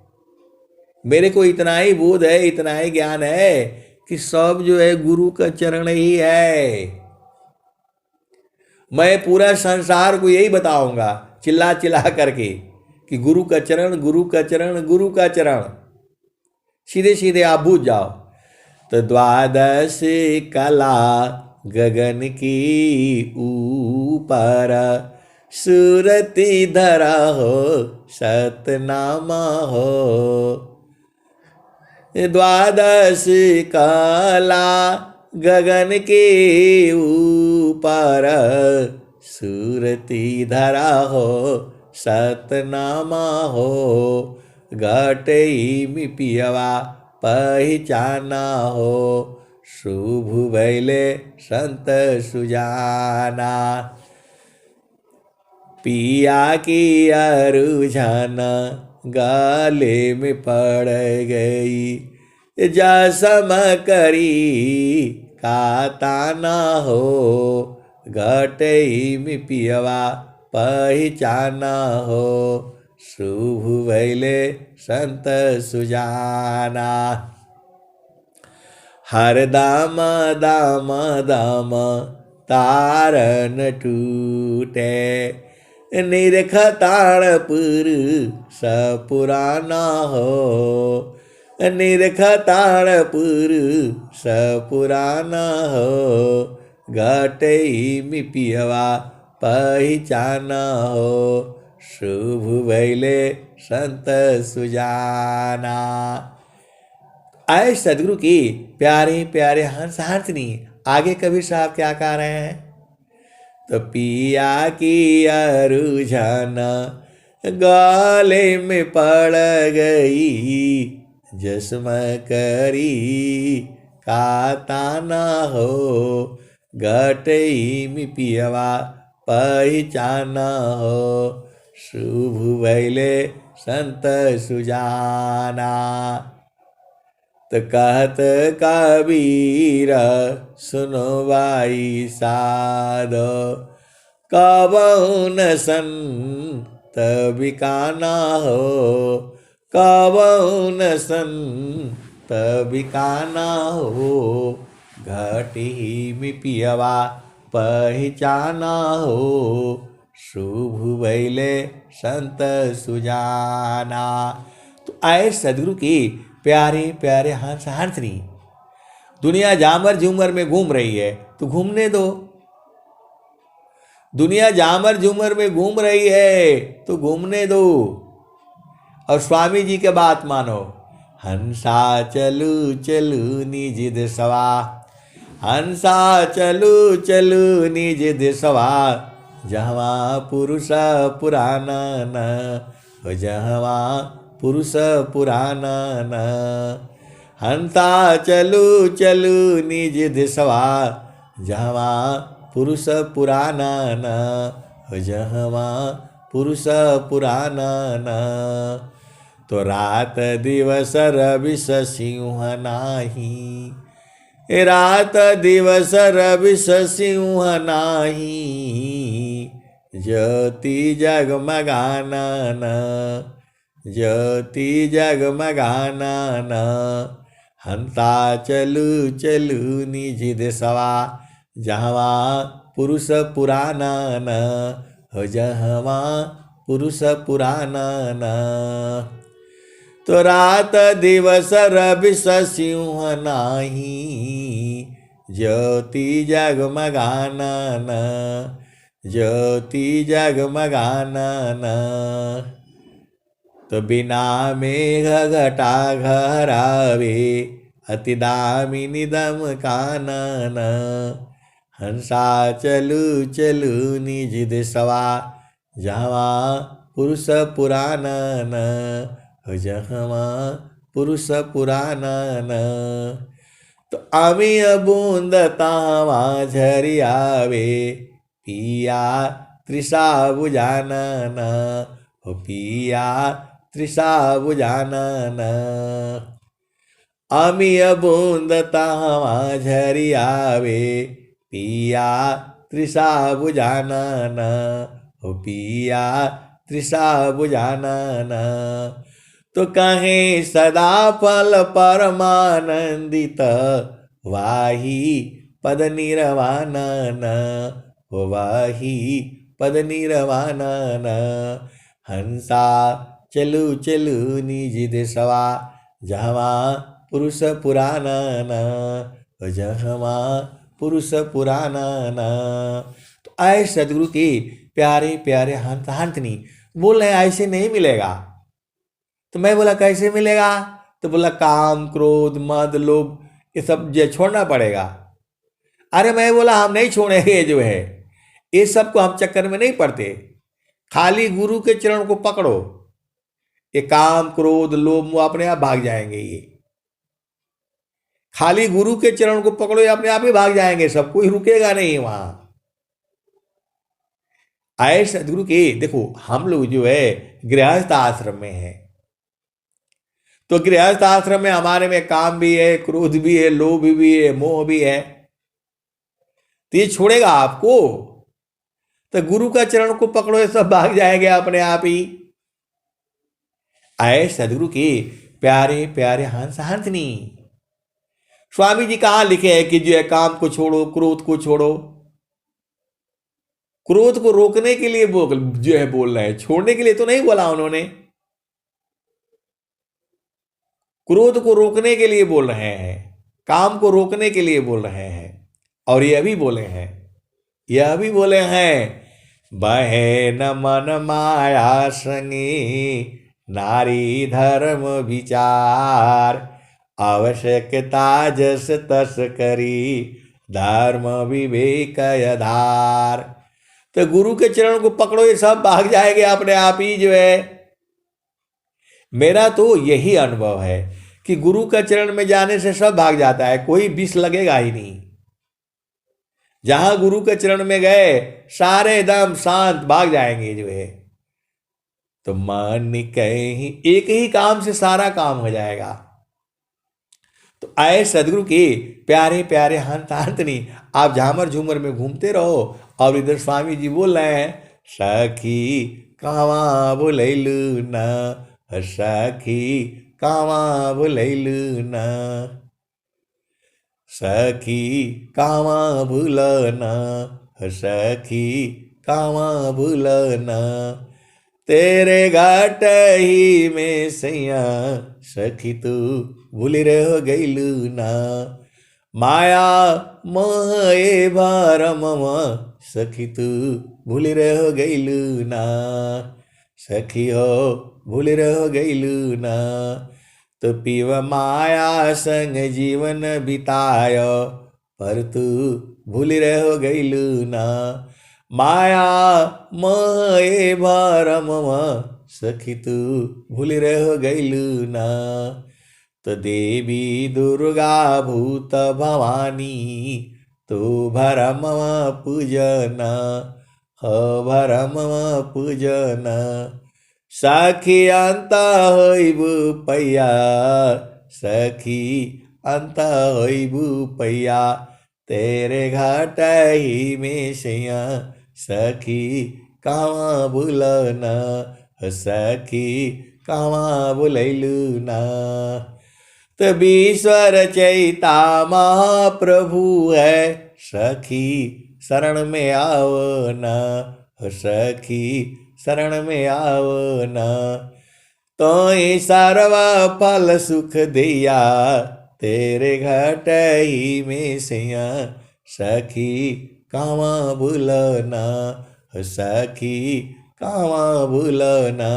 मेरे को इतना ही बोध है, इतना ही ज्ञान है कि सब जो है गुरु का चरण ही है। मैं पूरा संसार को यही बताऊंगा चिल्ला चिल्ला करके कि गुरु का चरण, गुरु का चरण, गुरु का चरण। सीधे सीधे आप बूझ जाओ। तो द्वादश कला गगन की ऊपर, सूरति धरा हो सतनामा हो। द्वादश कला गगन के ऊपर, सूरति धरा हो सतनामा हो। घटई में पियवा पहचाना हो, शुभ भैले संत सुजाना। पिया की अरुझाना गाले में पड़ गई, जसम करी काता ना हो। घटई में पियवा पहचाना हो, शुभ भैले संत सुजाना। हर दाम दाम दाम तारन टूटे, निरख ताड़पुर सपुराना हो, निरख ताड़पुर सपुराना हो, घटई में पियवा पहचाना हो, शुभ भैले संत सुजाना। आए सदगुरु की प्यारे प्यारे हंस हंसनी। आगे कबीर साहब क्या कह रहे हैं? तो पिया की अरुझाना गले में पड़ गई, जस्म करी काताना हो, घटई में पियवा पहचाना हो, शुभ भैले संत सुजाना। तो कहत कबीर सुनो भाई साधो, कबहु न संत बिकाना हो, कबहु न संत बिकाना हो, घटी में पियवा पहचाना हो, शुभ भैले संत सुजाना। तो आए सदगुरु की प्यारे प्यारे हंस हंसनी। दुनिया जामर झूमर में घूम रही है तो घूमने दो, दुनिया जामर झूमर में घूम रही है तो घूमने दो, और स्वामी जी के बात मानो। हंसा चलू चलू निज दिशवा, हंसा चलू चलू निज दिशवा, जहाँ पुरुष पुराना न, जहाँ पुरुष पुराना न। हंसा चलू चलू निज दिशवा, जहाँ पुरुष पुराना न, जहाँ पुरुष पुराना न। तो रात दिवस रवि सिंह नाही, रात दिवस रवि सिंह नाही, ज्योति जगमगाना न, ज्योति जगमगाना न। हंसा चलू चलू निज दिशवा, जहाँ पुरुष पुराना न, जहाँ पुरुष पुराना न। तो रात दिवस रवि सिंह नाही, ज्योति जगमगाना न, ज्योति जगमगाना न। तो बिना मेघ घटा घरावे, अति दामिनी दम कानन। हंसा चलू चलू निज दिशवा, जहाँ पुरुष पुराना न, जहाँ पुरुष पुराना न। तो अमी बूंद तावा झरी आवे, पिया तृषा बुझाना न, हो पिया तृषा बुझाना न। अमी बूंद तावा झरी आवे, पिया तृषा बुझाना न, हो पिया तृषा बुझाना न। तो कहें सदा फल परमानंदित, वाही पद निर्वाणा न, हो वाही पद निर्वाणा न। हंसा चलू चलू निज दिशवा, जहाँ पुरुष पुराना न, जहाँ पुरुष पुराना न। तो आए सदगुरु की प्यारे प्यारे हंत हंतनी बोल रहे ऐसे नहीं मिलेगा। तो मैं बोला कैसे मिलेगा? तो बोला काम क्रोध मद लोभ ये सब जो छोड़ना पड़ेगा। अरे मैं बोला हम नहीं छोड़ेंगे, जो है ये सब को हम चक्कर में नहीं पड़ते, खाली गुरु के चरण को पकड़ो, ये काम क्रोध लोभ वो अपने आप भाग जाएंगे। ये खाली गुरु के चरण को पकड़ो, ये अपने आप ही भाग जाएंगे, सब कोई रुकेगा नहीं वहां। आए सदगुरु के देखो हम लोग जो है गृहस्थ आश्रम में है, तो गृहस्थ आश्रम में हमारे में काम भी है, क्रोध भी है, लोभ भी है, मोह भी है, तो ये छोड़ेगा आपको? तो गुरु का चरण को पकड़ो, ये सब भाग जाएंगे अपने आप ही। आए सदगुरु के प्यारे प्यारे हंस हंसनी। स्वामी जी कहां लिखे हैं कि जो है काम को छोड़ो, क्रोध को छोड़ो। क्रोध को रोकने के लिए जो है बोल रहे हैं, छोड़ने के लिए तो नहीं बोला उन्होंने। क्रोध को रोकने के लिए बोल रहे हैं, काम को रोकने के लिए बोल रहे हैं। और यह भी बोले हैं, यह भी बोले हैं, बहे न मन माया संगी, नारी धर्म विचार, आवश्यकता जस तस करी, धर्म विवेक आधार। तो गुरु के चरण को पकड़ो, ये सब भाग जाएंगे अपने आप ही जो है। मेरा तो यही अनुभव है कि गुरु का चरण में जाने से सब भाग जाता है, कोई विष लगेगा ही नहीं। जहां गुरु के चरण में गए सारे एकदम शांत, भाग जाएंगे जो है। तो मन कहीं एक ही काम से सारा काम हो जाएगा। तो आए सदगुरु के प्यारे प्यारे हंत हंतनी, आप झामर झूमर में घूमते रहो। और इधर स्वामी जी बोल रहे हैं, सखी कावा बोलैलू ना, सखी कावा बोलैलू ना, सखी कावा भूलना, सखी कावा भूलना, तेरे घाट ही में सैया, सखी तू भूल रह गईलू ना, माया मोहे भरमवा, सखी तू भूल रह गईलू ना, सखी हो भूल रह गईलू ना। तो पीव माया संग जीवन बितायो, पर तू भूल रह गईलू ना, माया मोहे भरमवा, सखी तू भूल रह गईलू ना। तो देवी दुर्गा भूत भवानी, तू भरमवा पूजना, हो भरमवा पूजना, सखी अंत होइबु पैया, सखी अंत होइबु पैया, तेरे घाट ही में सैया, सखी कावा भूलना, सखी कावा भूलैलू ना। तो ईश्वर चैता महाप्रभु है, सखी शरण में आओ ना, सखी शरण में आओ ना। तो सर्वा फल सुख दिया, तेरे घट ही में सैया, सखी कावा भूलना, सखी कावा भूलना।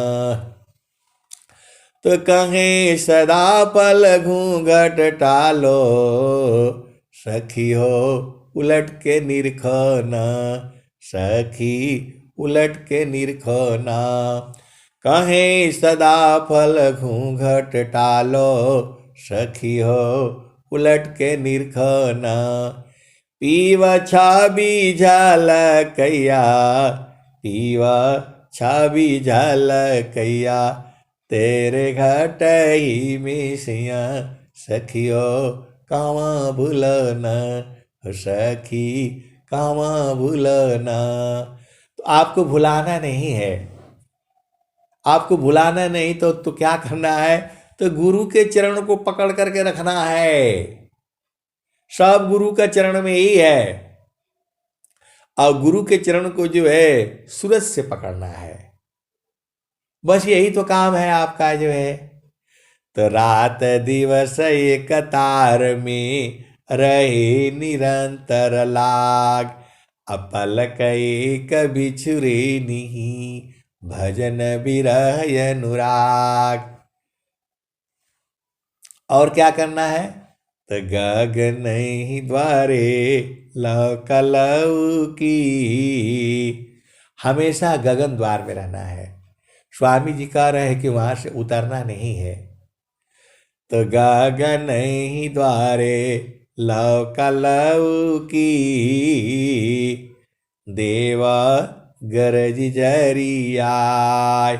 तो कहें सदा पल घूंघट टालो, सखी हो उलट के निरखना, सखी उलट के निरखना। कहें सदा पल घूंघट टालो, सखी हो उलट के निरखना। पीवा छाबी झलकैया, पीवा छाबी झलकैया, तेरे घाट ही में सैया, सखियो कावा भूलना, सखी कावा भूलना। तो आपको भुलाना नहीं है, आपको भुलाना नहीं तो क्या करना है? तो गुरु के चरण को पकड़ करके रखना है। सब गुरु का चरण में ही है, और गुरु के चरण को जो है सूरज से पकड़ना है। बस यही तो काम है आपका जो है। तो रात दिवस एक तार में रहे निरंतर लाग, अपलक एक बिछुरे नहीं, भजन बिरह अनुराग। और क्या करना है? तो गगन ही द्वारे लौ की, हमेशा गगन द्वार में रहना है। स्वामी जी कह रहे हैं कि वहां से उतरना नहीं है। तो गगन ही द्वारे लौ की, देवा गरज जरियाय।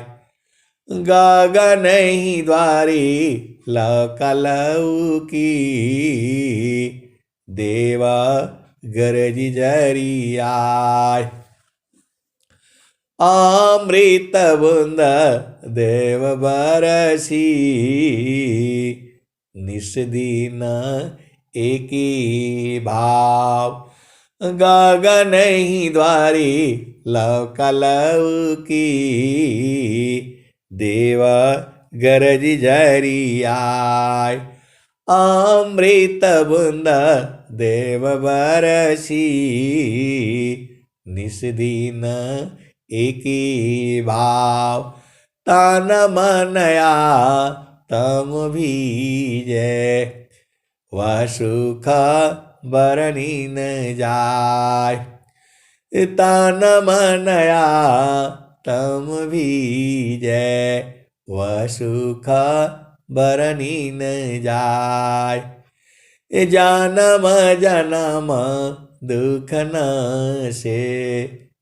गगन ही द्वारी लौ की, देवा गरज जरियाय। अमृत बूंद देव बरसी, निस दिन एक ही भाव, गगन ही द्वारी लव कलव की, देव गरज जरी आय। अमृत बूंद देव बरसी, निस दिन एक ही भाव, तन मनया तम भीजे, वह सुख बरनी न जाय। तन मनया तम भीजे, वह सुख बरनी न जाय। जन्म जन्म दुख न से,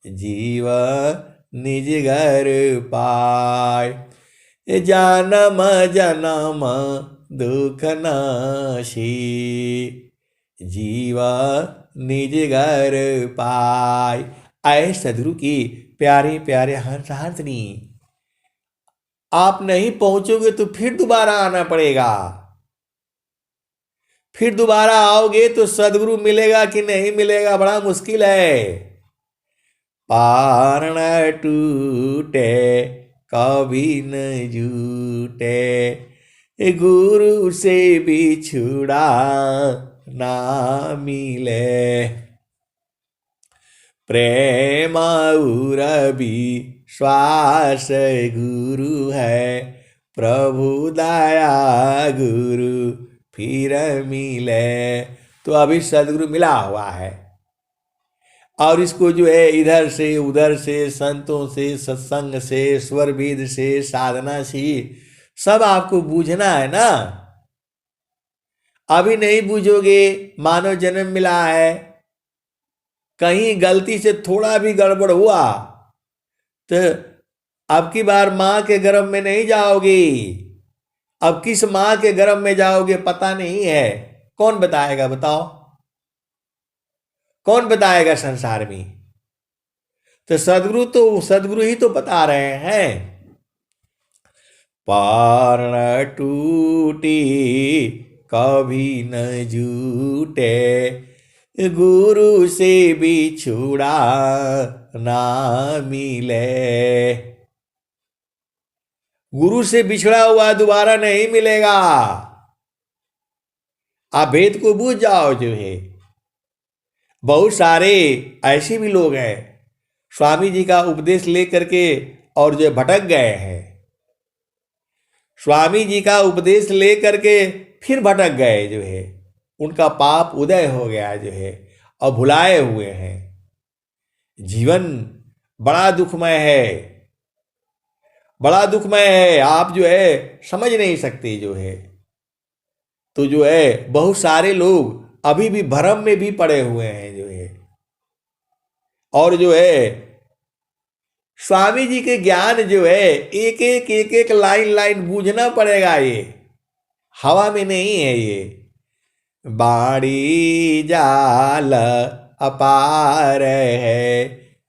जीव निज घर पाय। जन्म जन्म दुख नाशी, जीव निज घर पाय। आए सदगुरु की प्यारे प्यारे हंसनी, आप नहीं पहुंचोगे तो फिर दोबारा आना पड़ेगा। फिर दोबारा आओगे तो सदगुरु मिलेगा कि नहीं मिलेगा, बड़ा मुश्किल है। पार न टूटे कभी न जूटे, गुरु से बिछुड़ा ना मिले। प्रेम और विश्वास गुरु है, प्रभु दया गुरु फिर मिले। तो अभी सदगुरु मिला हुआ है, और इसको जो है इधर से उधर से, संतों से, सत्संग से, स्वर वेद से, साधना से, सब आपको बूझना है ना। अभी नहीं बूझोगे, मानव जन्म मिला है, कहीं गलती से थोड़ा भी गड़बड़ हुआ तो अब की बार मां के गर्भ में नहीं जाओगे। अब किस मां के गर्भ में जाओगे पता नहीं है, कौन बताएगा बताओ, कौन बताएगा संसार में। तो सदगुरु ही तो बता रहे हैं। पार न टूटी कभी न जूटे, गुरु से बिछुड़ा ना मिले। गुरु से बिछड़ा हुआ दोबारा नहीं मिलेगा। आप भेद को बूझ जाओ। जो है बहुत सारे ऐसे भी लोग हैं, स्वामी जी का उपदेश लेकर के और जो भटक गए हैं, स्वामी जी का उपदेश लेकर के फिर भटक गए, जो है उनका पाप उदय हो गया, जो है और भुलाए हुए हैं। जीवन बड़ा दुखमय है, बड़ा दुखमय है। आप जो है समझ नहीं सकते, जो है तो जो है बहुत सारे लोग अभी भी भ्रम में भी पड़े हुए हैं, जो है और जो है स्वामी जी के ज्ञान जो है एक एक लाइन लाइन बूझना पड़ेगा। ये हवा में नहीं है। ये बाड़ी जाल अपार है,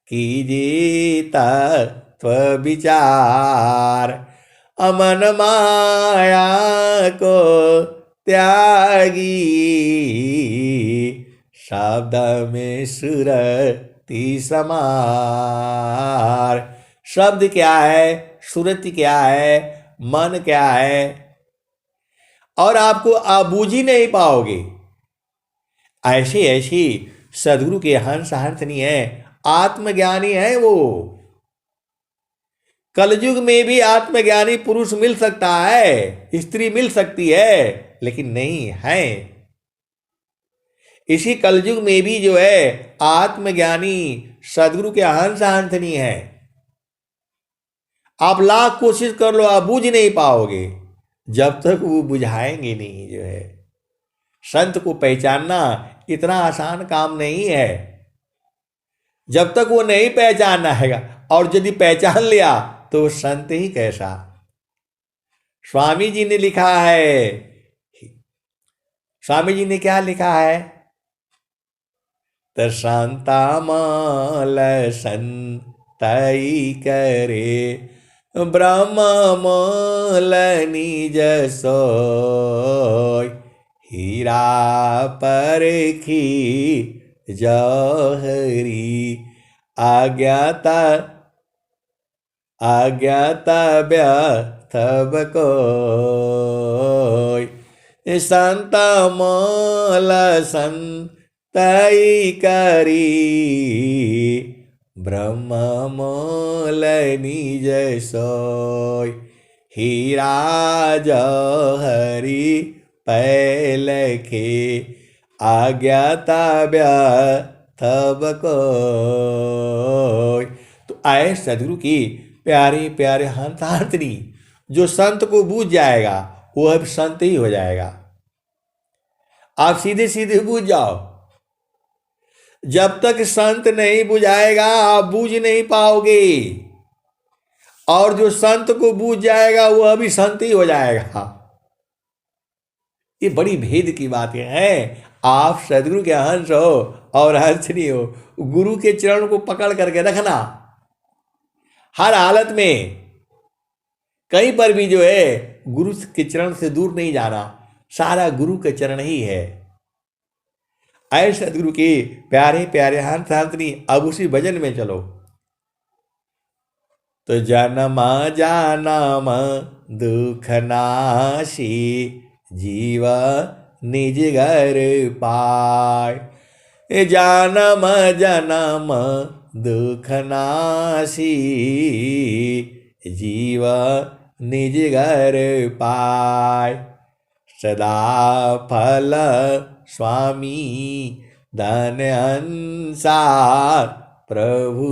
कीजिए तत्व विचार। अमन माया को त्यागी, शब्द में सुरति समार। शब्द क्या है, सुरति क्या है, मन क्या है, और आपको आप बूझ ही नहीं पाओगे। ऐसी ऐसी सदगुरु के हंस हंसनी है, आत्मज्ञानी है वो। कलयुग में भी आत्मज्ञानी पुरुष मिल सकता है, स्त्री मिल सकती है, लेकिन नहीं है। इसी कलयुग में भी जो है आत्मज्ञानी सदगुरु के हंस हंसनी है। आप लाख कोशिश कर लो, आप बूझ नहीं पाओगे जब तक वो बुझाएंगे नहीं। जो है संत को पहचानना इतना आसान काम नहीं है, जब तक वो नहीं पहचानना है। और यदि पहचान लिया तो संत ही कैसा। स्वामी जी ने लिखा है, स्वामी जी ने क्या लिखा है, तो शांता माल संत तई करे, ब्रह्म मोल निज सोय, हीरा परखी जौहरी, आज्ञाता व्यर्थ कोय, संत मोल संतई करी, ब्रह्म मोल निज सोय, हीरा जौहरी पैलखे, आज्ञाता व्यर्थ कोय। तो आए सदगुरु की प्यारे प्यारे हंतार्थनी, जो संत को बूझ जाएगा वो अब संत ही हो जाएगा। आप सीधे सीधे बूझ जाओ। जब तक संत नहीं बुझाएगा आप बूझ नहीं पाओगे, और जो संत को बूझ जाएगा वो अभी संत ही हो जाएगा। ये बड़ी भेद की बात है। आप सदगुरु के हंस हो और हंसनी हो, गुरु के चरण को पकड़ करके रखना हर हालत में, कहीं पर भी जो है गुरु के चरण से दूर नहीं जाना, सारा गुरु के चरण ही है। आए सदगुरु के प्यारे प्यारे हंस हंसनी, अब उसी भजन में चलो। तो जन्म जानम दुख नाशी, जीव निज घर पाय, जानम जन्म दुख नाशी, जीव निज घर पाय, सदा फल स्वामी धन अंसार, प्रभु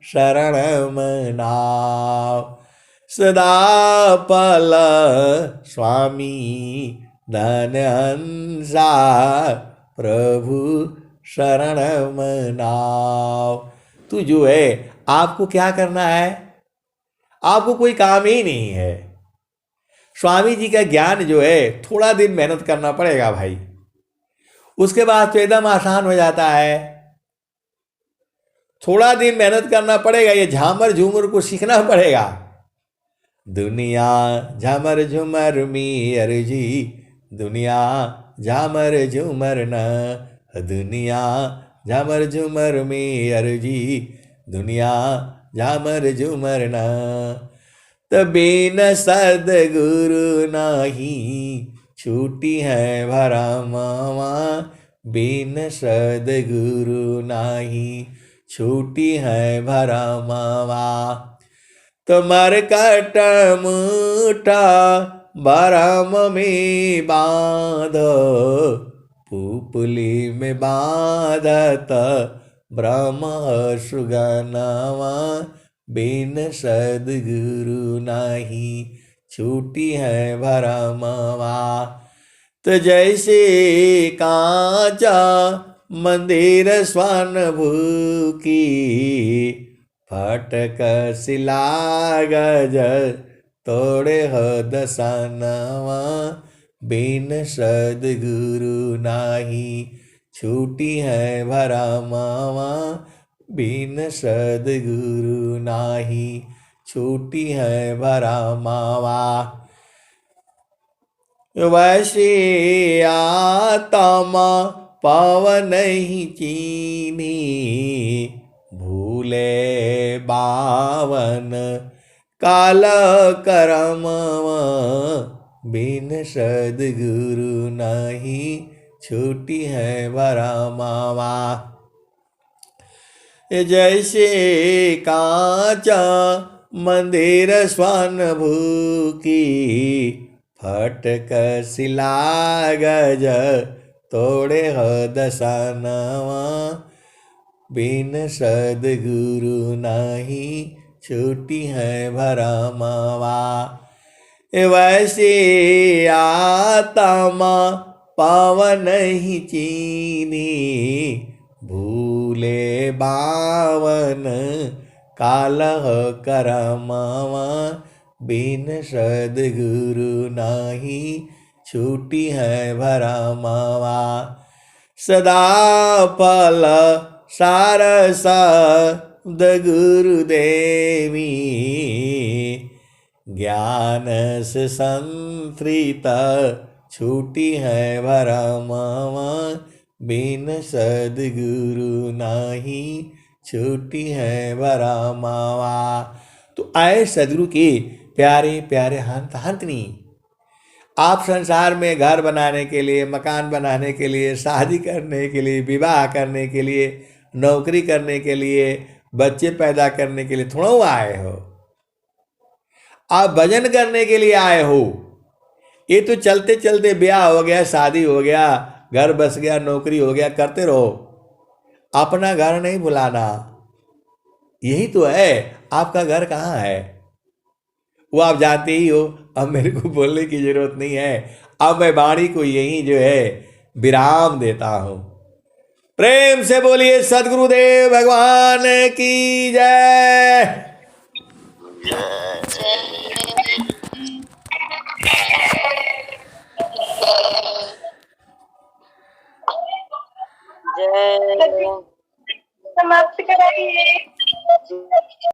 शरण मनाओ, सदा फल स्वामी धन अंसार, प्रभु शरण मनाओ। तू जो है आपको क्या करना है, आपको कोई काम ही नहीं है। स्वामी जी का ज्ञान जो है थोड़ा दिन मेहनत करना पड़ेगा भाई, उसके बाद तो एकदम आसान हो जाता है। थोड़ा दिन मेहनत करना पड़ेगा, ये झामर झूमर को सीखना पड़ेगा। दुनिया झामर झूमर मियर जी, दुनिया झामर झूमर न, दुनिया झामर झूमर मियर जी, दुनिया झामर झूमर न, तबीन सदगुरु नहीं, छूटी है भरमावा, बिन सदगुरु नहीं, छूटी है भरमावा, तुमर कट मुठा भरम में बांधो, पुपली में बांधत ब्रह्म सुगनवा, बिन सदगुरु नहीं, छूटी है भरमवा। तो जैसे कांचा मंदिर स्वर्ण भूकी, फटक सिला गज तोड़े हो दसनवा, बिन सदगुरु नाही, छूटी है भरमवा, बिन सदगुरु नाही, छूटी है भरमवा। वैसे आत्मा पवन ही चीनी, भूले बावन काल करमवा, बिन सदगुरु नहीं, छूटी है भरमवा। जैसे कांचा मंदिर स्वर्ण भूकी, फटक सिला गज तोड़े हो दसनवा, बिन सदगुरु नहीं, छूटी है भरमवा। वैसे आत्मा पावन ही चीनी, भूले बावन कालह करमवा, बिन सदगुरु नहीं, छूटी है भरमवा। सदा फल सारस द गुरुदेवी ज्ञान से संतृता छूटी है भरमावा बिन सदगुरु नाही छूटी है भरमावा। तो आए सदगुरु के प्यारे प्यारे हंत हंतनी, आप संसार में घर बनाने के लिए, मकान बनाने के लिए, शादी करने के लिए, विवाह करने के लिए, नौकरी करने के लिए, बच्चे पैदा करने के लिए थोड़ा आए हो। आप भजन करने के लिए आए हो। ये तो चलते चलते ब्याह हो गया, शादी हो गया, घर बस गया, नौकरी हो गया, करते रहो। अपना घर नहीं भुलाना। यही तो है। आपका घर कहाँ है वो आप जानते ही हो। अब मेरे को बोलने की जरूरत नहीं है। अब मैं वाणी को यही जो है विराम देता हूं। प्रेम से बोलिए सदगुरुदेव भगवान की जय। समाप्त कराइए।